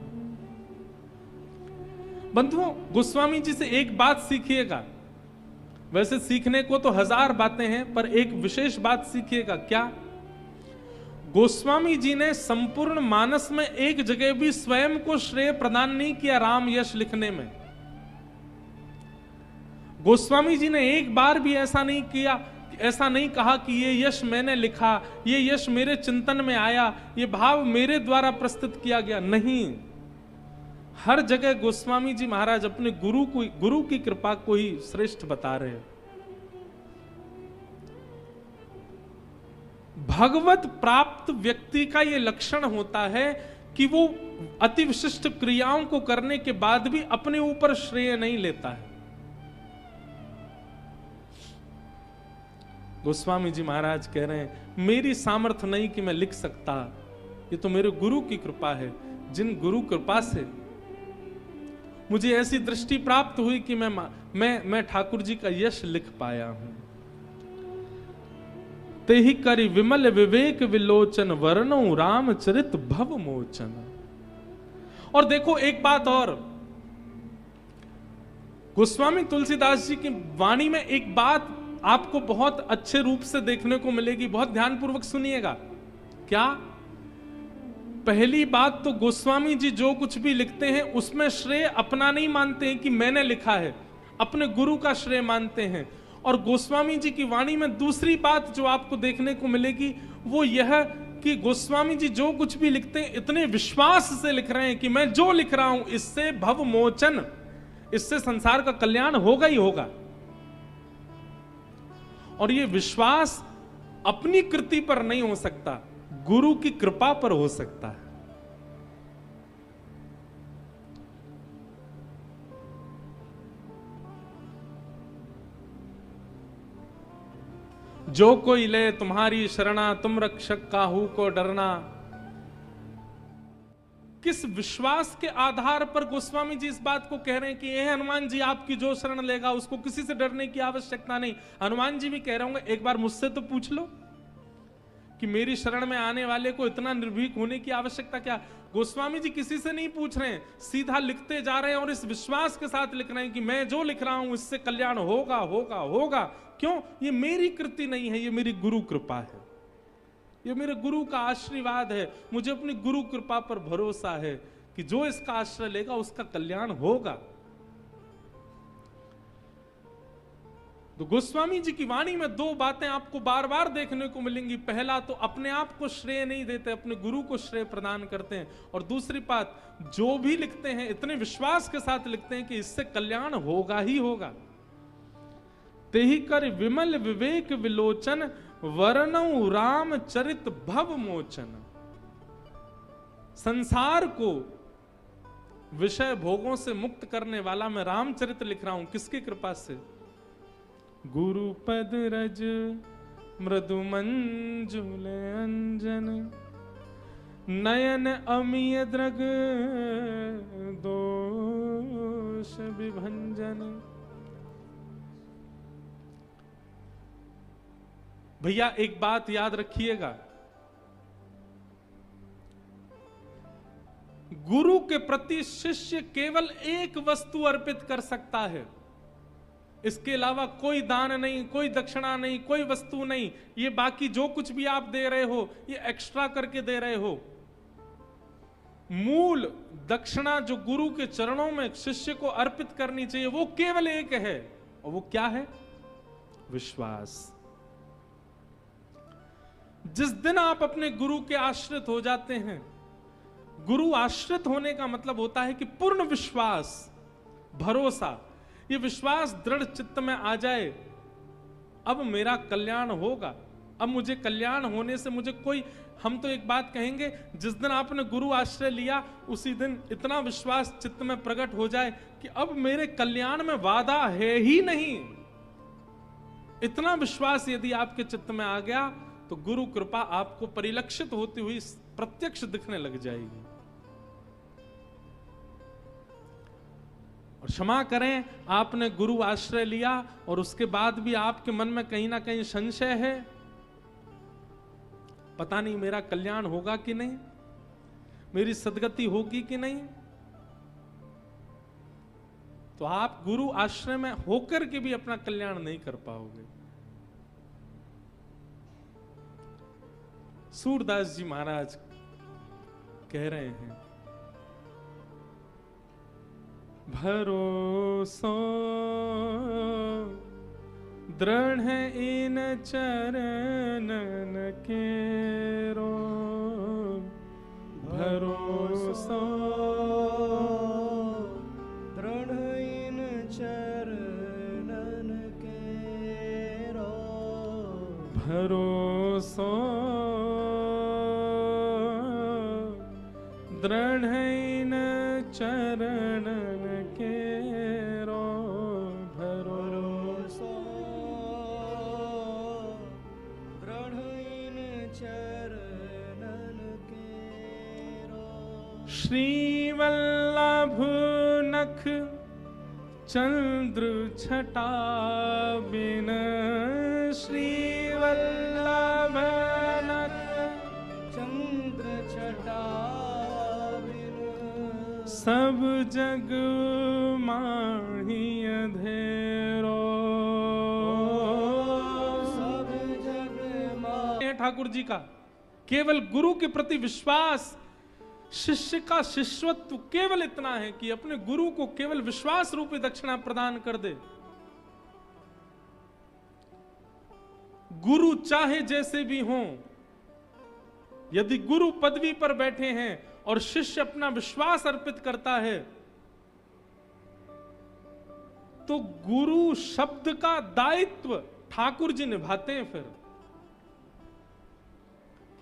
बंधुओं, गोस्वामी जी से एक बात सीखिएगा। वैसे सीखने को तो हजार बातें हैं, पर एक विशेष बात सीखिएगा। क्या? गोस्वामी जी ने संपूर्ण मानस में एक जगह भी स्वयं को श्रेय प्रदान नहीं किया राम यश लिखने में। गोस्वामी जी ने एक बार भी ऐसा नहीं किया, ऐसा नहीं कहा कि ये यश मैंने लिखा, ये यश मेरे चिंतन में आया, ये भाव मेरे द्वारा प्रस्तुत किया गया। नहीं, हर जगह गोस्वामी जी महाराज अपने गुरु की कृपा को ही श्रेष्ठ बता रहे हैं। भगवत प्राप्त व्यक्ति का यह लक्षण होता है कि वो अति विशिष्ट क्रियाओं को करने के बाद भी अपने ऊपर श्रेय नहीं लेता है। गोस्वामी जी महाराज कह रहे हैं मेरी सामर्थ्य नहीं कि मैं लिख सकता, ये तो मेरे गुरु की कृपा है, जिन गुरु कृपा से मुझे ऐसी दृष्टि प्राप्त हुई कि मैं ठाकुर जी का यश लिख पाया हूं। तेहि करि विमल विवेक विलोचन, वर्णो रामचरित भव मोचन। और देखो एक बात और, गोस्वामी तुलसीदास जी की वाणी में एक बात आपको बहुत अच्छे रूप से देखने को मिलेगी, बहुत ध्यानपूर्वक सुनिएगा। क्या? पहली बात तो गोस्वामी जी जो कुछ भी लिखते हैं उसमें श्रेय अपना नहीं मानते हैं कि मैंने लिखा है, अपने गुरु का श्रेय मानते हैं। और गोस्वामी जी की वाणी में दूसरी बात जो आपको देखने को मिलेगी वो यह कि गोस्वामी जी जो कुछ भी लिखते हैं इतने विश्वास से लिख रहे हैं कि मैं जो लिख रहा हूं इससे भव मोचन, इससे संसार का कल्याण होगा ही होगा। और ये विश्वास अपनी कृति पर नहीं हो सकता, गुरु की कृपा पर हो सकता है। जो कोई ले तुम्हारी शरणा, तुम रक्षक काहू को डरना। किस विश्वास के आधार पर गोस्वामी जी इस बात को कह रहे हैं कि ये हनुमान जी आपकी जो शरण लेगा उसको किसी से डरने की आवश्यकता नहीं। हनुमान जी भी कह रहे होंगे एक बार मुझसे तो पूछ लो कि मेरी शरण में आने वाले को इतना निर्भीक होने की आवश्यकता क्या। गोस्वामी जी किसी से नहीं पूछ रहे हैं, सीधा लिखते जा रहे हैं और इस विश्वास के साथ लिख रहे हैं कि मैं जो लिख रहा हूं इससे कल्याण होगा होगा होगा। क्यों? ये मेरी कृति नहीं है, ये मेरी गुरु कृपा है, ये मेरे गुरु का आशीर्वाद है। मुझे अपनी गुरु कृपा पर भरोसा है कि जो इसका आश्रय लेगा उसका कल्याण होगा। तो गोस्वामी जी की वाणी में दो बातें आपको बार बार देखने को मिलेंगी। पहला तो अपने आप को श्रेय नहीं देते, अपने गुरु को श्रेय प्रदान करते हैं। और दूसरी बात, जो भी लिखते हैं इतने विश्वास के साथ लिखते हैं कि इससे कल्याण होगा ही होगा। तेहि कर विमल विवेक विलोचन, वर्णौ रामचरित भव मोचन। संसार को विषय भोगों से मुक्त करने वाला मैं रामचरित लिख रहा हूं, किसकी कृपा से? गुरुपद रज मृदु मंजुल अंजन, नयन अमीय द्रग दोष विभंजन। भैया एक बात याद रखिएगा, गुरु के प्रति शिष्य केवल एक वस्तु अर्पित कर सकता है, इसके अलावा कोई दान नहीं, कोई दक्षिणा नहीं, कोई वस्तु नहीं। ये बाकी जो कुछ भी आप दे रहे हो ये एक्स्ट्रा करके दे रहे हो। मूल दक्षिणा जो गुरु के चरणों में शिष्य को अर्पित करनी चाहिए वो केवल एक है, और वो क्या है? विश्वास। जिस दिन आप अपने गुरु के आश्रित हो जाते हैं, गुरु आश्रित होने का मतलब होता है कि पूर्ण विश्वास, भरोसा, ये विश्वास दृढ़ चित्त में आ जाए, अब मेरा कल्याण होगा, अब मुझे कल्याण होने से मुझे कोई, हम तो एक बात कहेंगे, जिस दिन आपने गुरु आश्रय लिया उसी दिन इतना विश्वास चित्त में प्रकट हो जाए कि अब मेरे कल्याण में वादा है ही नहीं, इतना विश्वास यदि आपके चित्त में आ गया तो गुरु कृपा आपको परिलक्षित होती हुई प्रत्यक्ष दिखने लग जाएगी। और क्षमा करें, आपने गुरु आश्रय लिया और उसके बाद भी आपके मन में कहीं ना कहीं संशय है, पता नहीं मेरा कल्याण होगा कि नहीं, मेरी सदगति होगी कि नहीं, तो आप गुरु आश्रय में होकर के भी अपना कल्याण नहीं कर पाओगे। सूरदास जी महाराज कह रहे हैं, भरोसो दृढ़ इन चरणन केरो, भरोसो दृढ़ इन चरणन केरो, भरोसो दृढ़ इन चरणन केरो, भरोसो दृढ़ इन चरणन केरो। श्री वल्लभ नख चंद्र छटा बिन, श्री वल्लभ नख चंद्र छटा सब जग माही अंधेरो, सब जग माही। ठाकुर जी का केवल गुरु के प्रति विश्वास, शिष्य का शिष्यत्व केवल इतना है कि अपने गुरु को केवल विश्वास रूपी दक्षिणा प्रदान कर दे। गुरु चाहे जैसे भी हों, यदि गुरु पदवी पर बैठे हैं और शिष्य अपना विश्वास अर्पित करता है, तो गुरु शब्द का दायित्व ठाकुर जी निभाते हैं फिर,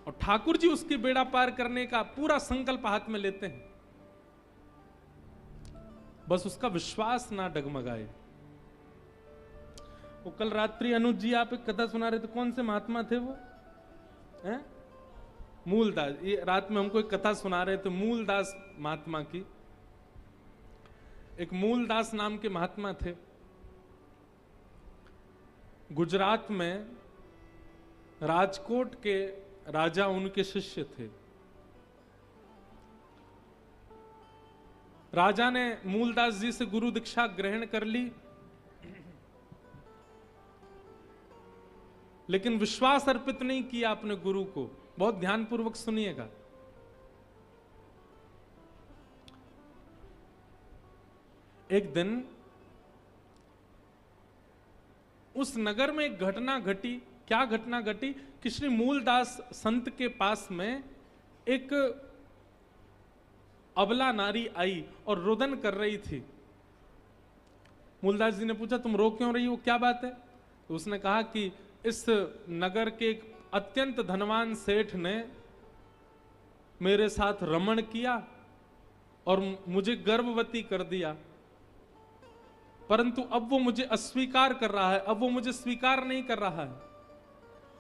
और ठाकुर जी उसकी बेड़ा पार करने का पूरा संकल्प हाथ में लेते हैं। बस उसका विश्वास ना डगमगाए। वो कल रात्रि अनुज जी आप एक कथा सुना रहे थे, कौन से महात्मा थे वो? हैं? मूलदास। ये रात में हमको एक कथा सुना रहे थे मूलदास महात्मा की। एक मूलदास नाम के महात्मा थे, गुजरात में राजकोट के राजा उनके शिष्य थे। राजा ने मूलदास जी से गुरु दीक्षा ग्रहण कर ली, लेकिन विश्वास अर्पित नहीं किया अपने गुरु को। बहुत ध्यानपूर्वक सुनिएगा। एक दिन उस नगर में एक घटना घटी। क्या घटना घटी कि श्री मूलदास संत के पास में एक अबला नारी आई और रुदन कर रही थी। मूलदास जी ने पूछा, तुम रो क्यों रही हो, क्या बात है? तो उसने कहा कि इस नगर के एक अत्यंत धनवान सेठ ने मेरे साथ रमण किया और मुझे गर्भवती कर दिया, परंतु अब वो मुझे अस्वीकार कर रहा है, अब वो मुझे स्वीकार नहीं कर रहा है।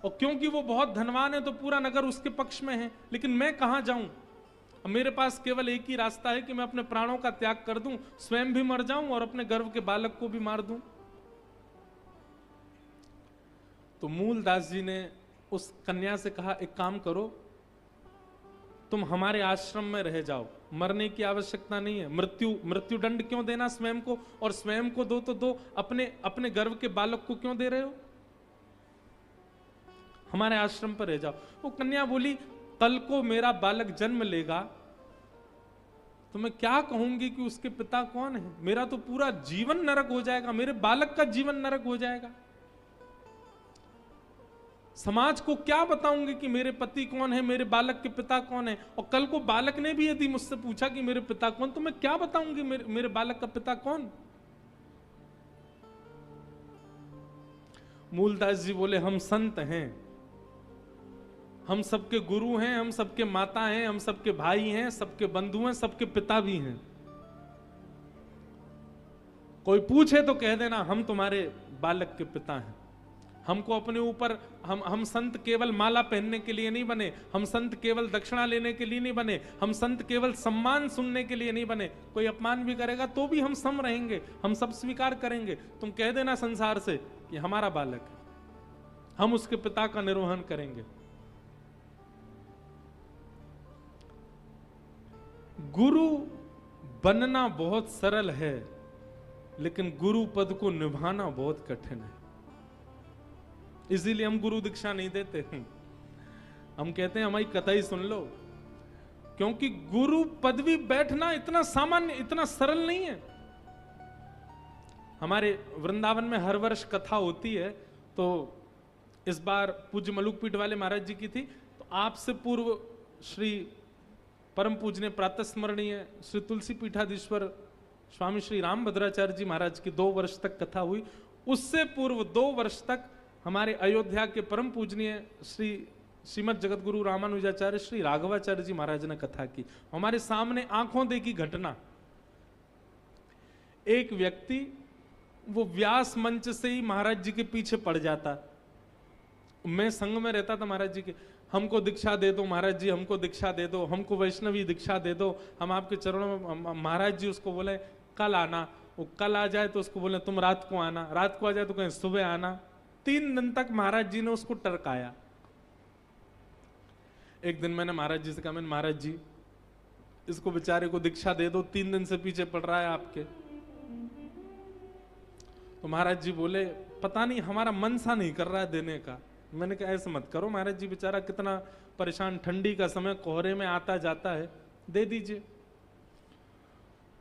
और क्योंकि वो बहुत धनवान है तो पूरा नगर उसके पक्ष में है, लेकिन मैं कहां जाऊं? मेरे पास केवल एक ही रास्ता है कि मैं अपने प्राणों का त्याग कर दूं, स्वयं भी मर जाऊं और अपने गर्भ के बालक को भी मार दूं। तो मूलदास जी ने उस कन्या से कहा, एक काम करो, तुम हमारे आश्रम में रह जाओ, मरने की आवश्यकता नहीं है। मृत्यु दंड क्यों देना स्वयं को, और स्वयं को दो तो दो, अपने गर्भ के बालक को क्यों दे रहे हो? हमारे आश्रम पर रह जाओ। वो कन्या बोली, कल को मेरा बालक जन्म लेगा तो मैं क्या कहूंगी कि उसके पिता कौन है? मेरा तो पूरा जीवन नरक हो जाएगा, मेरे बालक का जीवन नरक हो जाएगा। समाज को क्या बताऊंगी कि मेरे पति कौन है, मेरे बालक के पिता कौन है? और कल को बालक ने भी यदि मुझसे पूछा कि मेरे पिता कौन, तो मैं क्या बताऊंगी मेरे बालक का पिता कौन? मूलदास जी बोले, हम संत हैं, हम सबके गुरु हैं, हम सबके माता हैं, हम सबके भाई हैं, सबके बंधु हैं, सबके पिता भी हैं। कोई पूछे तो कह देना हम तुम्हारे बालक के पिता हैं। हमको अपने ऊपर हम संत केवल माला पहनने के लिए नहीं बने, हम संत केवल दक्षिणा लेने के लिए नहीं बने, हम संत केवल सम्मान सुनने के लिए नहीं बने। कोई अपमान भी करेगा तो भी हम सम रहेंगे, हम सब स्वीकार करेंगे। तुम कह देना संसार से कि हमारा बालक है, हम उसके पिता का निर्वहन करेंगे। गुरु बनना बहुत सरल है, लेकिन गुरु पद को निभाना बहुत कठिन है। इसीलिए हम गुरु दीक्षा नहीं देते। हम कहते हैं हमारी कथा ही सुन लो, क्योंकि गुरु पदवी बैठना इतना सामान्य, इतना सरल नहीं है। हमारे वृंदावन में हर वर्ष कथा होती है, तो इस बार पूज्य मलुकपीठ वाले महाराज जी की थी। तो आपसे पूर्व श्री परम पूजनीय प्रातः स्मरणीय श्री तुलसी पीठाधीश्वर स्वामी श्री रामभद्राचार्य जी महाराज की 2 वर्ष तक कथा हुई। उससे पूर्व 2 वर्ष तक हमारे अयोध्या के परम पूजनीय श्री श्रीमद जगत गुरु रामानुजाचार्य श्री राघवाचार्य जी महाराज ने कथा की। हमारे सामने आंखों देखी घटना, एक व्यक्ति वो व्यास मंच से ही महाराज जी के पीछे पड़ जाता। मैं संग में रहता था महाराज जी के, हमको दीक्षा दे दो महाराज जी, हमको दीक्षा दे दो, हमको वैष्णवी दीक्षा दे दो, हम आपके चरणों में। महाराज जी उसको बोले कल आना, वो कल आ जाए तो उसको बोले तुम रात को आना, रात को आ जाए तो कहें सुबह आना। 3 दिन तक महाराज जी ने उसको टरकाया। एक दिन मैंने महाराज जी से कहा, मैंने महाराज जी इसको बेचारे को दीक्षा दे दो, 3 दिन से पीछे पड़ रहा है आपके। तो महाराज जी बोले पता नहीं हमारा मन सा नहीं कर रहा है देने का। मैंने कहा ऐसे मत करो महाराज जी, बेचारा कितना परेशान, ठंडी का समय, कोहरे में आता जाता है, दे दीजिए।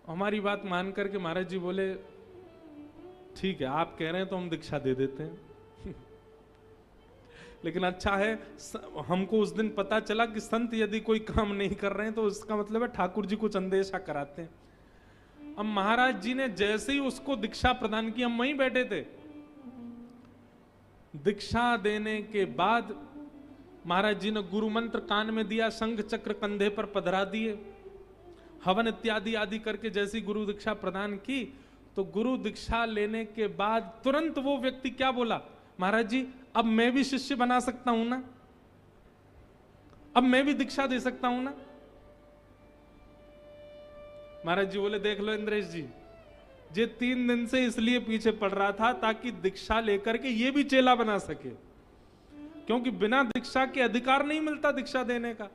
हमारी बात मान करके महाराज जी बोले ठीक है आप कह रहे हैं तो हम दीक्षा दे देते हैं। लेकिन अच्छा है हमको उस दिन पता चला कि संत यदि कोई काम नहीं कर रहे हैं तो इसका मतलब है ठाकुर जी कुछ अंदेशा कराते हैं। अब महाराज जी ने जैसे ही उसको दीक्षा प्रदान की, हम वहीं बैठे थे। दीक्षा देने के बाद महाराज जी ने गुरु मंत्र कान में दिया, शंख चक्र कंधे पर पधरा दिए, हवन इत्यादि आदि करके जैसी गुरु दीक्षा प्रदान की, तो गुरु दीक्षा लेने के बाद तुरंत वो व्यक्ति क्या बोला, महाराज जी अब मैं भी शिष्य बना सकता हूं ना, अब मैं भी दीक्षा दे सकता हूं ना। महाराज जी बोले देख लो इंद्रेश जी, ये 3 दिन से इसलिए पीछे पड़ रहा था ताकि दीक्षा लेकर के ये भी चेला बना सके, क्योंकि बिना दीक्षा के अधिकार नहीं मिलता दीक्षा देने का।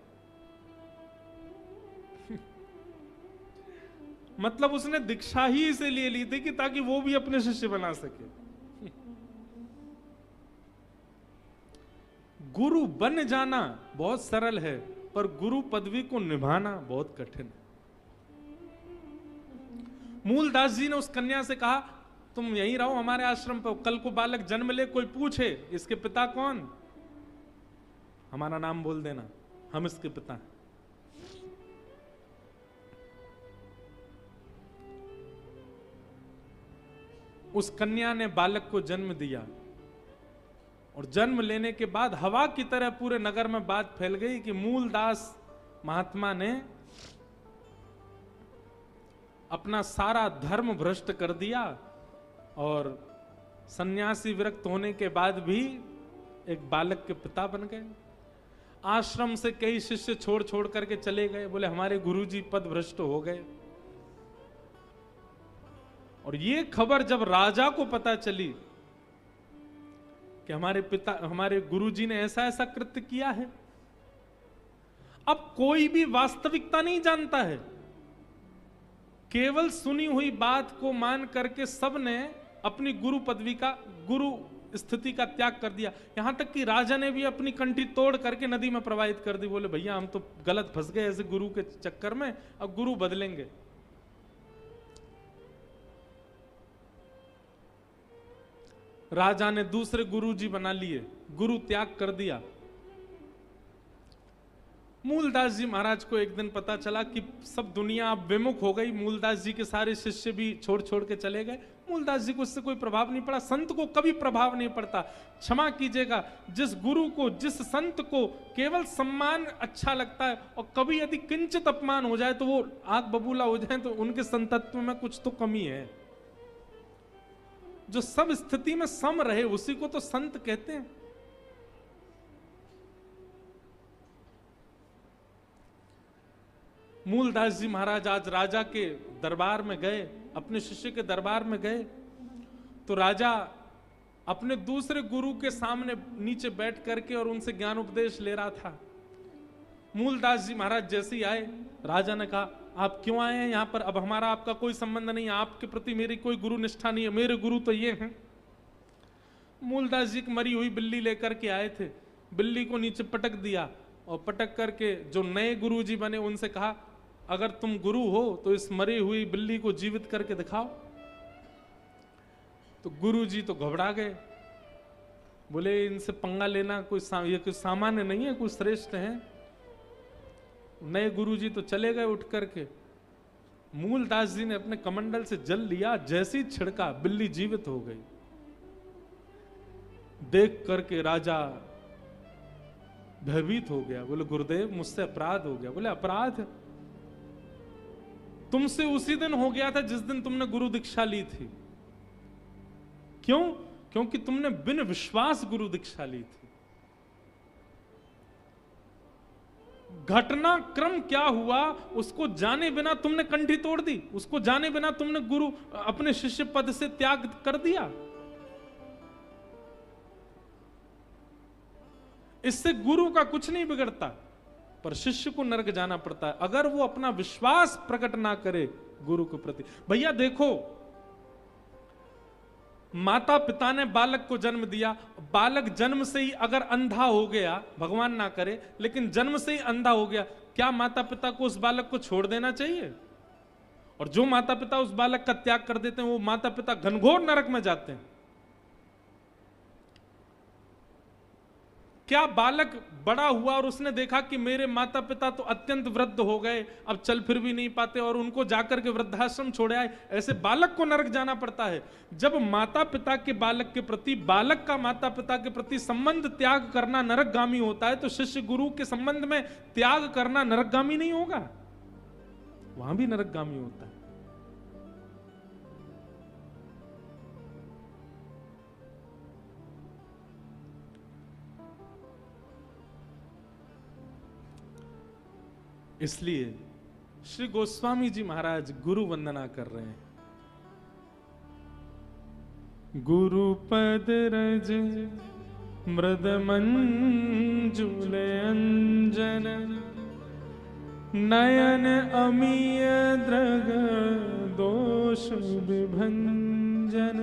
मतलब उसने दीक्षा ही इसीलिए ली थी कि ताकि वो भी अपने शिष्य बना सके। गुरु बन जाना बहुत सरल है, पर गुरु पदवी को निभाना बहुत कठिन है। मूलदास जी ने उस कन्या से कहा तुम यहीं रहो हमारे आश्रम पर, कल को बालक जन्म ले, कोई पूछे इसके पिता कौन, हमारा नाम बोल देना, हम इसके पिता हैं। उस कन्या ने बालक को जन्म दिया, और जन्म लेने के बाद हवा की तरह पूरे नगर में बात फैल गई कि मूलदास महात्मा ने अपना सारा धर्म भ्रष्ट कर दिया, और सन्यासी विरक्त होने के बाद भी एक बालक के पिता बन गए। आश्रम से कई शिष्य छोड़ छोड़ करके चले गए, बोले हमारे गुरुजी पद भ्रष्ट हो गए। और ये खबर जब राजा को पता चली कि हमारे गुरुजी ने ऐसा ऐसा कृत्य किया है, अब कोई भी वास्तविकता नहीं जानता है, केवल सुनी हुई बात को मान करके सबने अपनी गुरु पदवी का, गुरु स्थिति का त्याग कर दिया। यहां तक कि राजा ने भी अपनी कंठी तोड़ करके नदी में प्रवाहित कर दी। बोले भैया हम तो गलत फंस गए ऐसे गुरु के चक्कर में, अब गुरु बदलेंगे। राजा ने दूसरे गुरु जी बना लिए, गुरु त्याग कर दिया। मूलदास जी महाराज को एक दिन पता चला कि सब दुनिया अब विमुख हो गई, मूलदास जी के सारे शिष्य भी छोड़ छोड़ के चले गए। मूलदास जी को इससे कोई प्रभाव नहीं पड़ा, संत को कभी प्रभाव नहीं पड़ता। क्षमा कीजिएगा, जिस गुरु को, जिस संत को केवल सम्मान अच्छा लगता है, और कभी यदि किंचित अपमान हो जाए तो वो आग बबूला हो जाए, तो उनके संतत्व में कुछ तो कमी है। जो सब स्थिति में सम रहे, उसी को तो संत कहते हैं। मूलदास जी महाराज आज राजा के दरबार में गए, अपने शिष्य के दरबार में गए, तो राजा अपने दूसरे गुरु के सामने नीचे बैठ करके और उनसे ज्ञान उपदेश ले रहा था। मूलदास जी महाराज जैसे ही आए, राजा ने कहा, आप क्यों आए हैं यहाँ पर? अब हमारा आपका कोई संबंध नहीं है, आपके प्रति मेरी कोई गुरु निष्ठा नहीं है, मेरे गुरु तो ये हैं। मूलदास जी एक मरी हुई बिल्ली लेकर के आए थे, बिल्ली को नीचे पटक दिया और पटक करके जो नए गुरु जी बने उनसे कहा, अगर तुम गुरु हो तो इस मरी हुई बिल्ली को जीवित करके दिखाओ। तो गुरु जी तो घबरा गए, बोले इनसे पंगा लेना ये कोई सामान्य नहीं है, कोई श्रेष्ठ है। नए गुरु जी तो चले गए उठ करके। मूलदास जी ने अपने कमंडल से जल लिया, जैसे ही छिड़का बिल्ली जीवित हो गई। देख करके राजा भयभीत हो गया, बोले गुरुदेव मुझसे अपराध हो गया। बोले अपराध तुमसे उसी दिन हो गया था जिस दिन तुमने गुरु दीक्षा ली थी। क्यों? क्योंकि तुमने बिन विश्वास गुरु दीक्षा ली थी। घटनाक्रम क्या हुआ उसको जाने बिना तुमने कंठी तोड़ दी, उसको जाने बिना तुमने गुरु अपने शिष्य पद से त्याग कर दिया। इससे गुरु का कुछ नहीं बिगड़ता, पर शिष्य को नरक जाना पड़ता है अगर वो अपना विश्वास प्रकट ना करे गुरु के प्रति। भैया देखो, माता पिता ने बालक को जन्म दिया, बालक जन्म से ही अगर अंधा हो गया, भगवान ना करे, लेकिन जन्म से ही अंधा हो गया, क्या माता पिता को उस बालक को छोड़ देना चाहिए? और जो माता पिता उस बालक का त्याग कर देते हैं वो माता पिता घनघोर नरक में जाते हैं। क्या बालक बड़ा हुआ और उसने देखा कि मेरे माता पिता तो अत्यंत वृद्ध हो गए, अब चल फिर भी नहीं पाते, और उनको जाकर के वृद्धाश्रम छोड़े आए, ऐसे बालक को नरक जाना पड़ता है? जब माता पिता के बालक के प्रति, बालक का माता पिता के प्रति संबंध त्याग करना नरकगामी होता है, तो शिष्य गुरु के संबंध में त्याग करना नरकगामी नहीं होगा? वहां भी नरकगामी होता है। इसलिए श्री गोस्वामी जी महाराज गुरु वंदना कर रहे हैं। गुरु पद रज मृद मंजुल अंजन नयन अमीय द्रग दोष विभंजन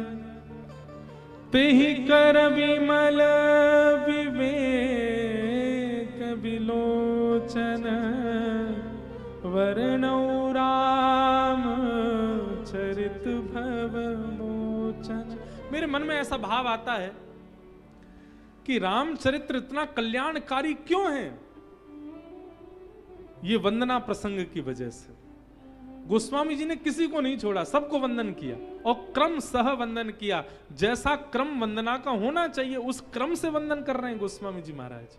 तेहि कर विमल विवेक विलोचन वर्णौ राम चरित भव मोचन। मेरे मन में ऐसा भाव आता है कि रामचरित्र इतना कल्याणकारी क्यों है? ये वंदना प्रसंग की वजह से। गोस्वामी जी ने किसी को नहीं छोड़ा, सबको वंदन किया और क्रम सह वंदन किया। जैसा क्रम वंदना का होना चाहिए उस क्रम से वंदन कर रहे हैं गोस्वामी जी महाराज।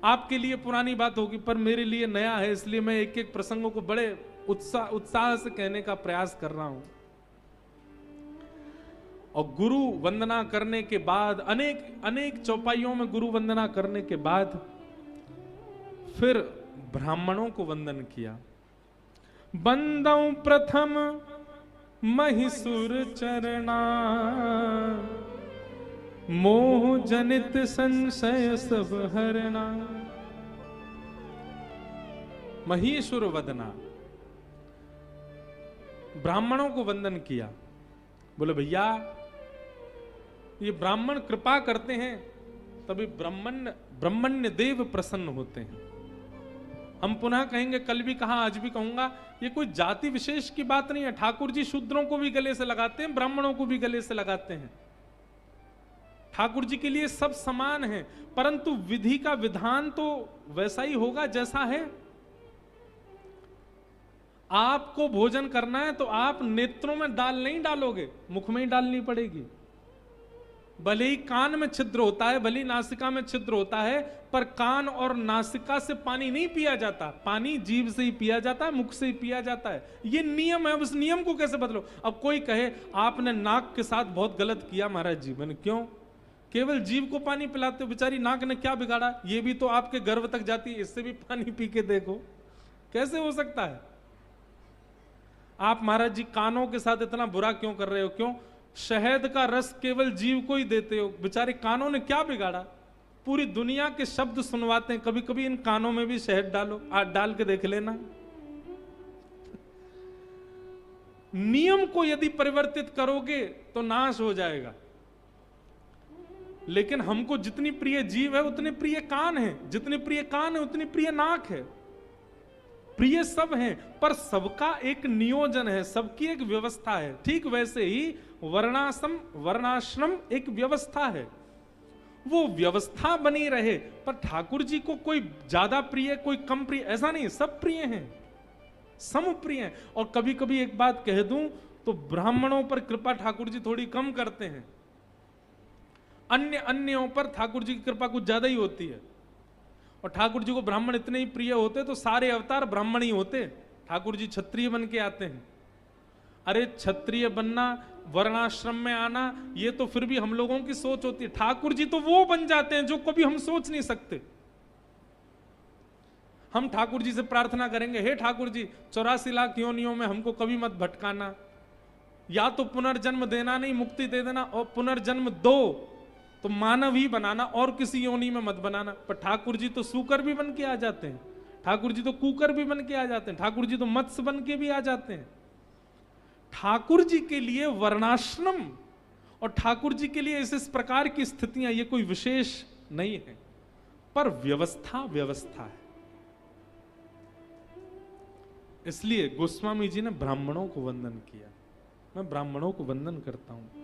आपके लिए पुरानी बात होगी, पर मेरे लिए नया है, इसलिए मैं एक एक प्रसंगों को बड़े उत्साह से कहने का प्रयास कर रहा हूं। और गुरु वंदना करने के बाद, अनेक चौपाइयों में गुरु वंदना करने के बाद फिर ब्राह्मणों को वंदन किया। बंदौ प्रथम महिसुर चरणा मोह जनित संशय सब हरणा। महीसुर वदना, ब्राह्मणों को वंदन किया। बोले भैया ये ब्राह्मण कृपा करते हैं तभी ब्रह्मण्य देव प्रसन्न होते हैं। हम पुनः कहेंगे, कल भी कहा आज भी कहूंगा, ये कोई जाति विशेष की बात नहीं है। ठाकुर जी शूद्रों को भी गले से लगाते हैं, ब्राह्मणों को भी गले से लगाते हैं। ठाकुर जी के लिए सब समान है, परंतु विधि का विधान तो वैसा ही होगा जैसा है। आपको भोजन करना है तो आप नेत्रों में दाल नहीं डालोगे, मुख में ही डालनी पड़ेगी। भले ही कान में छिद्र होता है, भले ही नासिका में छिद्र होता है, पर कान और नासिका से पानी नहीं पिया जाता, पानी जीभ से ही पिया जाता है, मुख से ही पिया जाता है। ये नियम है, उस नियम को कैसे बदलो। अब कोई कहे आपने नाक के साथ बहुत गलत किया महाराज जी। मैंने क्यों? केवल जीभ को पानी पिलाते हो, बेचारी नाक ने क्या बिगाड़ा? ये भी तो आपके गर्भ तक जाती है, इससे भी पानी पी के देखो, कैसे हो सकता है? आप महाराज जी कानों के साथ इतना बुरा क्यों कर रहे हो? क्यों? शहद का रस केवल जीव को ही देते हो, बेचारे कानों ने क्या बिगाड़ा? पूरी दुनिया के शब्द सुनवाते हैं, कभी कभी इन कानों में भी शहद डालो, आज डाल के देख लेना। नियम को यदि परिवर्तित करोगे तो नाश हो जाएगा। लेकिन हमको जितनी प्रिय जीव है उतने प्रिय कान है, जितने प्रिय कान है उतनी प्रिय नाक है। प्रिय सब हैं, पर सबका एक नियोजन है, सबकी एक व्यवस्था है। ठीक वैसे ही वर्णाश्रम एक व्यवस्था है, वो व्यवस्था बनी रहे। पर ठाकुर जी को कोई ज्यादा प्रिय, कोई कम प्रिय, ऐसा नहीं, सब प्रिय हैं, सम प्रिय हैं। और कभी कभी एक बात कह दूं तो ब्राह्मणों पर कृपा ठाकुर जी थोड़ी कम करते हैं, अन्यों पर ठाकुर जी की कृपा कुछ ज्यादा ही होती है। और ठाकुर जी को ब्राह्मण इतने ही प्रिय होते तो सारे अवतार ब्राह्मण ही होते, ठाकुर जी क्षत्रिय बन के आते हैं। अरे क्षत्रिय बनना, वर्णाश्रम में आना, ये तो फिर भी हम लोगों की सोच होती है। ठाकुर जी तो वो बन जाते हैं जो कभी हम सोच नहीं सकते। हम ठाकुर जी से प्रार्थना करेंगे, हे ठाकुर जी 84 लाख योनियों में हमको कभी मत भटकाना, या तो पुनर्जन्म देना नहीं, मुक्ति दे देना, और पुनर्जन्म दो तो मानव ही बनाना और किसी योनि में मत बनाना। पर ठाकुर जी तो सूकर भी बन के आ जाते हैं, ठाकुर जी तो कुकर भी बन के आ जाते हैं, ठाकुर जी तो मत्स्य बन के भी आ जाते हैं। ठाकुर जी के लिए वर्णाश्रम और ठाकुर जी के लिए इस प्रकार की स्थितियां ये कोई विशेष नहीं है, पर व्यवस्था व्यवस्था है। इसलिए गोस्वामी जी ने ब्राह्मणों को वंदन किया। मैं ब्राह्मणों को वंदन करता हूं।